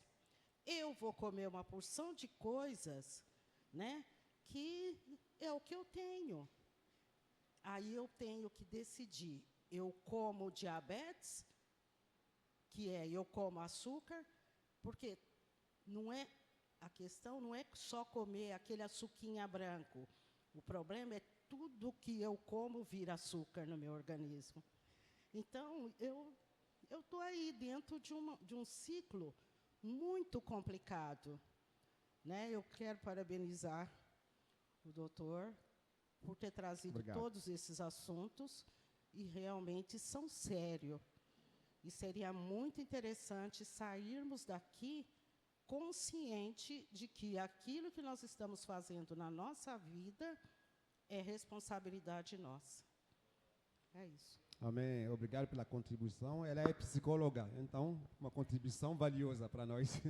eu vou comer uma porção de coisas, né, que é o que eu tenho. Aí eu tenho que decidir, eu como diabetes, eu como açúcar, porque a questão não é só comer aquele açuquinha branco. O problema é tudo que eu como vira açúcar no meu organismo. Então, eu estou aí dentro de um ciclo muito complicado. Né? Eu quero parabenizar o doutor por ter trazido todos esses assuntos, e realmente são sérios. E seria muito interessante sairmos daqui consciente de que aquilo que nós estamos fazendo na nossa vida é responsabilidade nossa. É isso. Amém. Obrigado pela contribuição. Ela é psicóloga, então, uma contribuição valiosa para nós.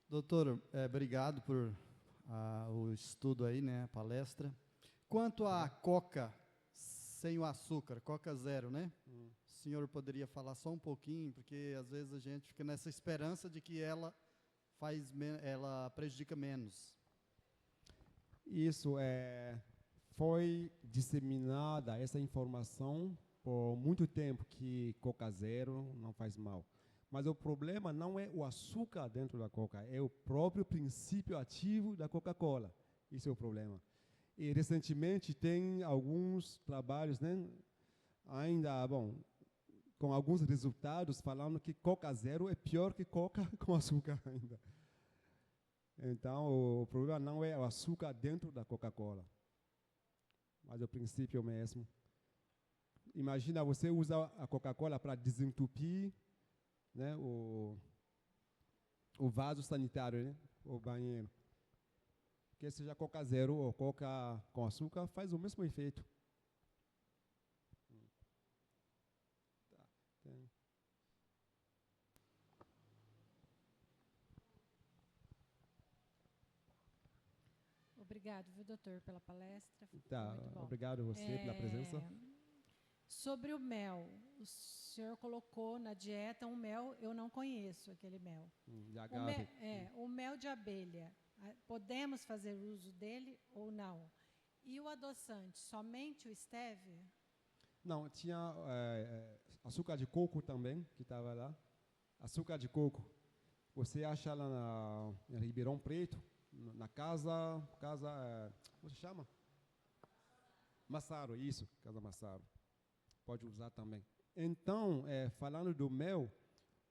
Doutor, obrigado por o estudo aí, né, a palestra. Quanto à coca sem o açúcar, coca zero, né? O senhor poderia falar só um pouquinho, porque às vezes a gente fica nessa esperança de que ela prejudica menos. Isso foi disseminada essa informação por muito tempo, que coca zero não faz mal. Mas o problema não é o açúcar dentro da coca, é o próprio princípio ativo da Coca-Cola. Isso é o problema. E recentemente tem alguns trabalhos, né, ainda, com alguns resultados falando que Coca zero é pior que Coca com açúcar ainda. Então, o problema não é o açúcar dentro da Coca-Cola, mas o princípio mesmo. Imagina, você usa a Coca-Cola para desentupir, né, o vaso sanitário, né, o banheiro. Que seja Coca zero ou Coca com açúcar, faz o mesmo efeito. Tá, tem. Obrigado, viu, doutor, pela palestra. Tá, muito bom. Obrigado a você pela presença. Sobre o mel, o senhor colocou na dieta um mel, eu não conheço aquele mel. De agave. O mel de abelha, podemos fazer uso dele ou não? E o adoçante, somente o stevia? Não, tinha açúcar de coco também, que estava lá. Açúcar de coco. Você acha lá em Ribeirão Preto, na casa, como se chama? Massaro, isso, Casa Massaro. Pode usar também. Então, falando do mel,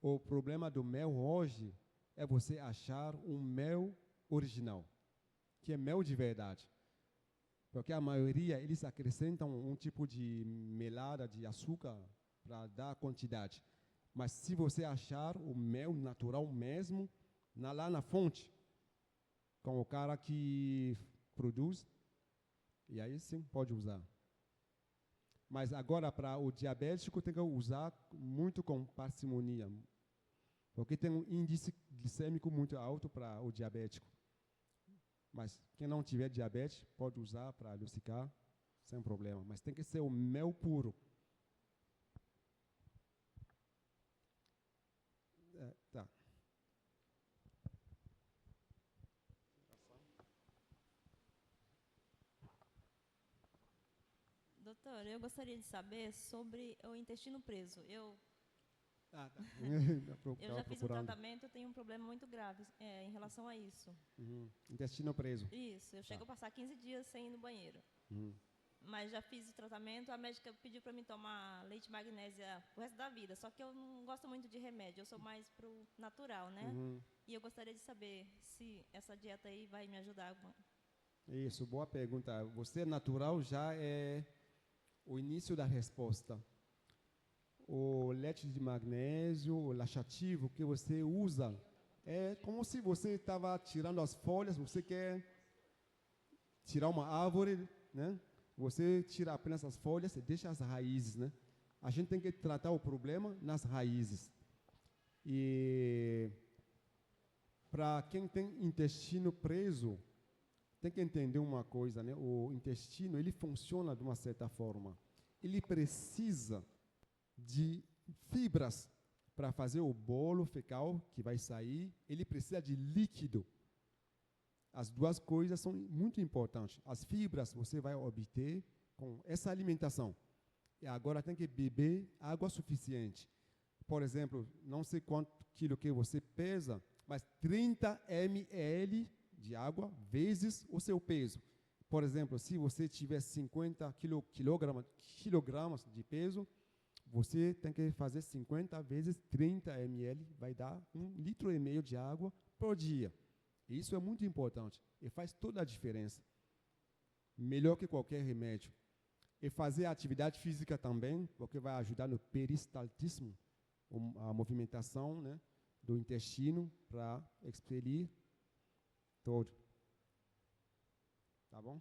o problema do mel hoje é você achar um mel original, que é mel de verdade. Porque a maioria, eles acrescentam um tipo de melada de açúcar para dar quantidade. Mas se você achar o mel natural mesmo, lá na fonte, com o cara que produz, e aí sim pode usar. Mas agora, para o diabético, tem que usar muito com parcimonia, porque tem um índice glicêmico muito alto para o diabético. Mas quem não tiver diabetes, pode usar para adocicar, sem problema. Mas tem que ser o mel puro. Tá. Doutor, eu gostaria de saber sobre o intestino preso. Eu tá. Eu já fiz um tratamento, eu tenho um problema muito grave em relação a isso. Intestino preso. Isso, eu chego a passar 15 dias sem ir no banheiro. Mas já fiz o tratamento, a médica pediu para mim tomar leite e magnésia o resto da vida. Só que eu não gosto muito de remédio, eu sou mais pro natural, né? E eu gostaria de saber se essa dieta aí vai me ajudar. Isso, boa pergunta. Você natural já é o início da resposta. O leite de magnésio, o laxativo que você usa, é como se você estava tirando as folhas, você quer tirar uma árvore, né? Você tira apenas as folhas e deixa as raízes, né? A gente tem que tratar o problema nas raízes. E para quem tem intestino preso, tem que entender uma coisa, né? O intestino, ele funciona de uma certa forma. Ele precisa de fibras para fazer o bolo fecal que vai sair. Ele precisa de líquido. As duas coisas são muito importantes. As fibras você vai obter com essa alimentação. E agora tem que beber água suficiente. Por exemplo, não sei quanto quilo que você pesa, mas 30 ml de água vezes o seu peso. Por exemplo, se você tiver 50 quilogramas de peso, você tem que fazer 50 vezes 30 ml, vai dar 1,5 litro de água por dia. Isso é muito importante e faz toda a diferença. Melhor que qualquer remédio. E fazer atividade física também, porque vai ajudar no peristaltismo, a movimentação, né, do intestino para expelir todo. Tá bom?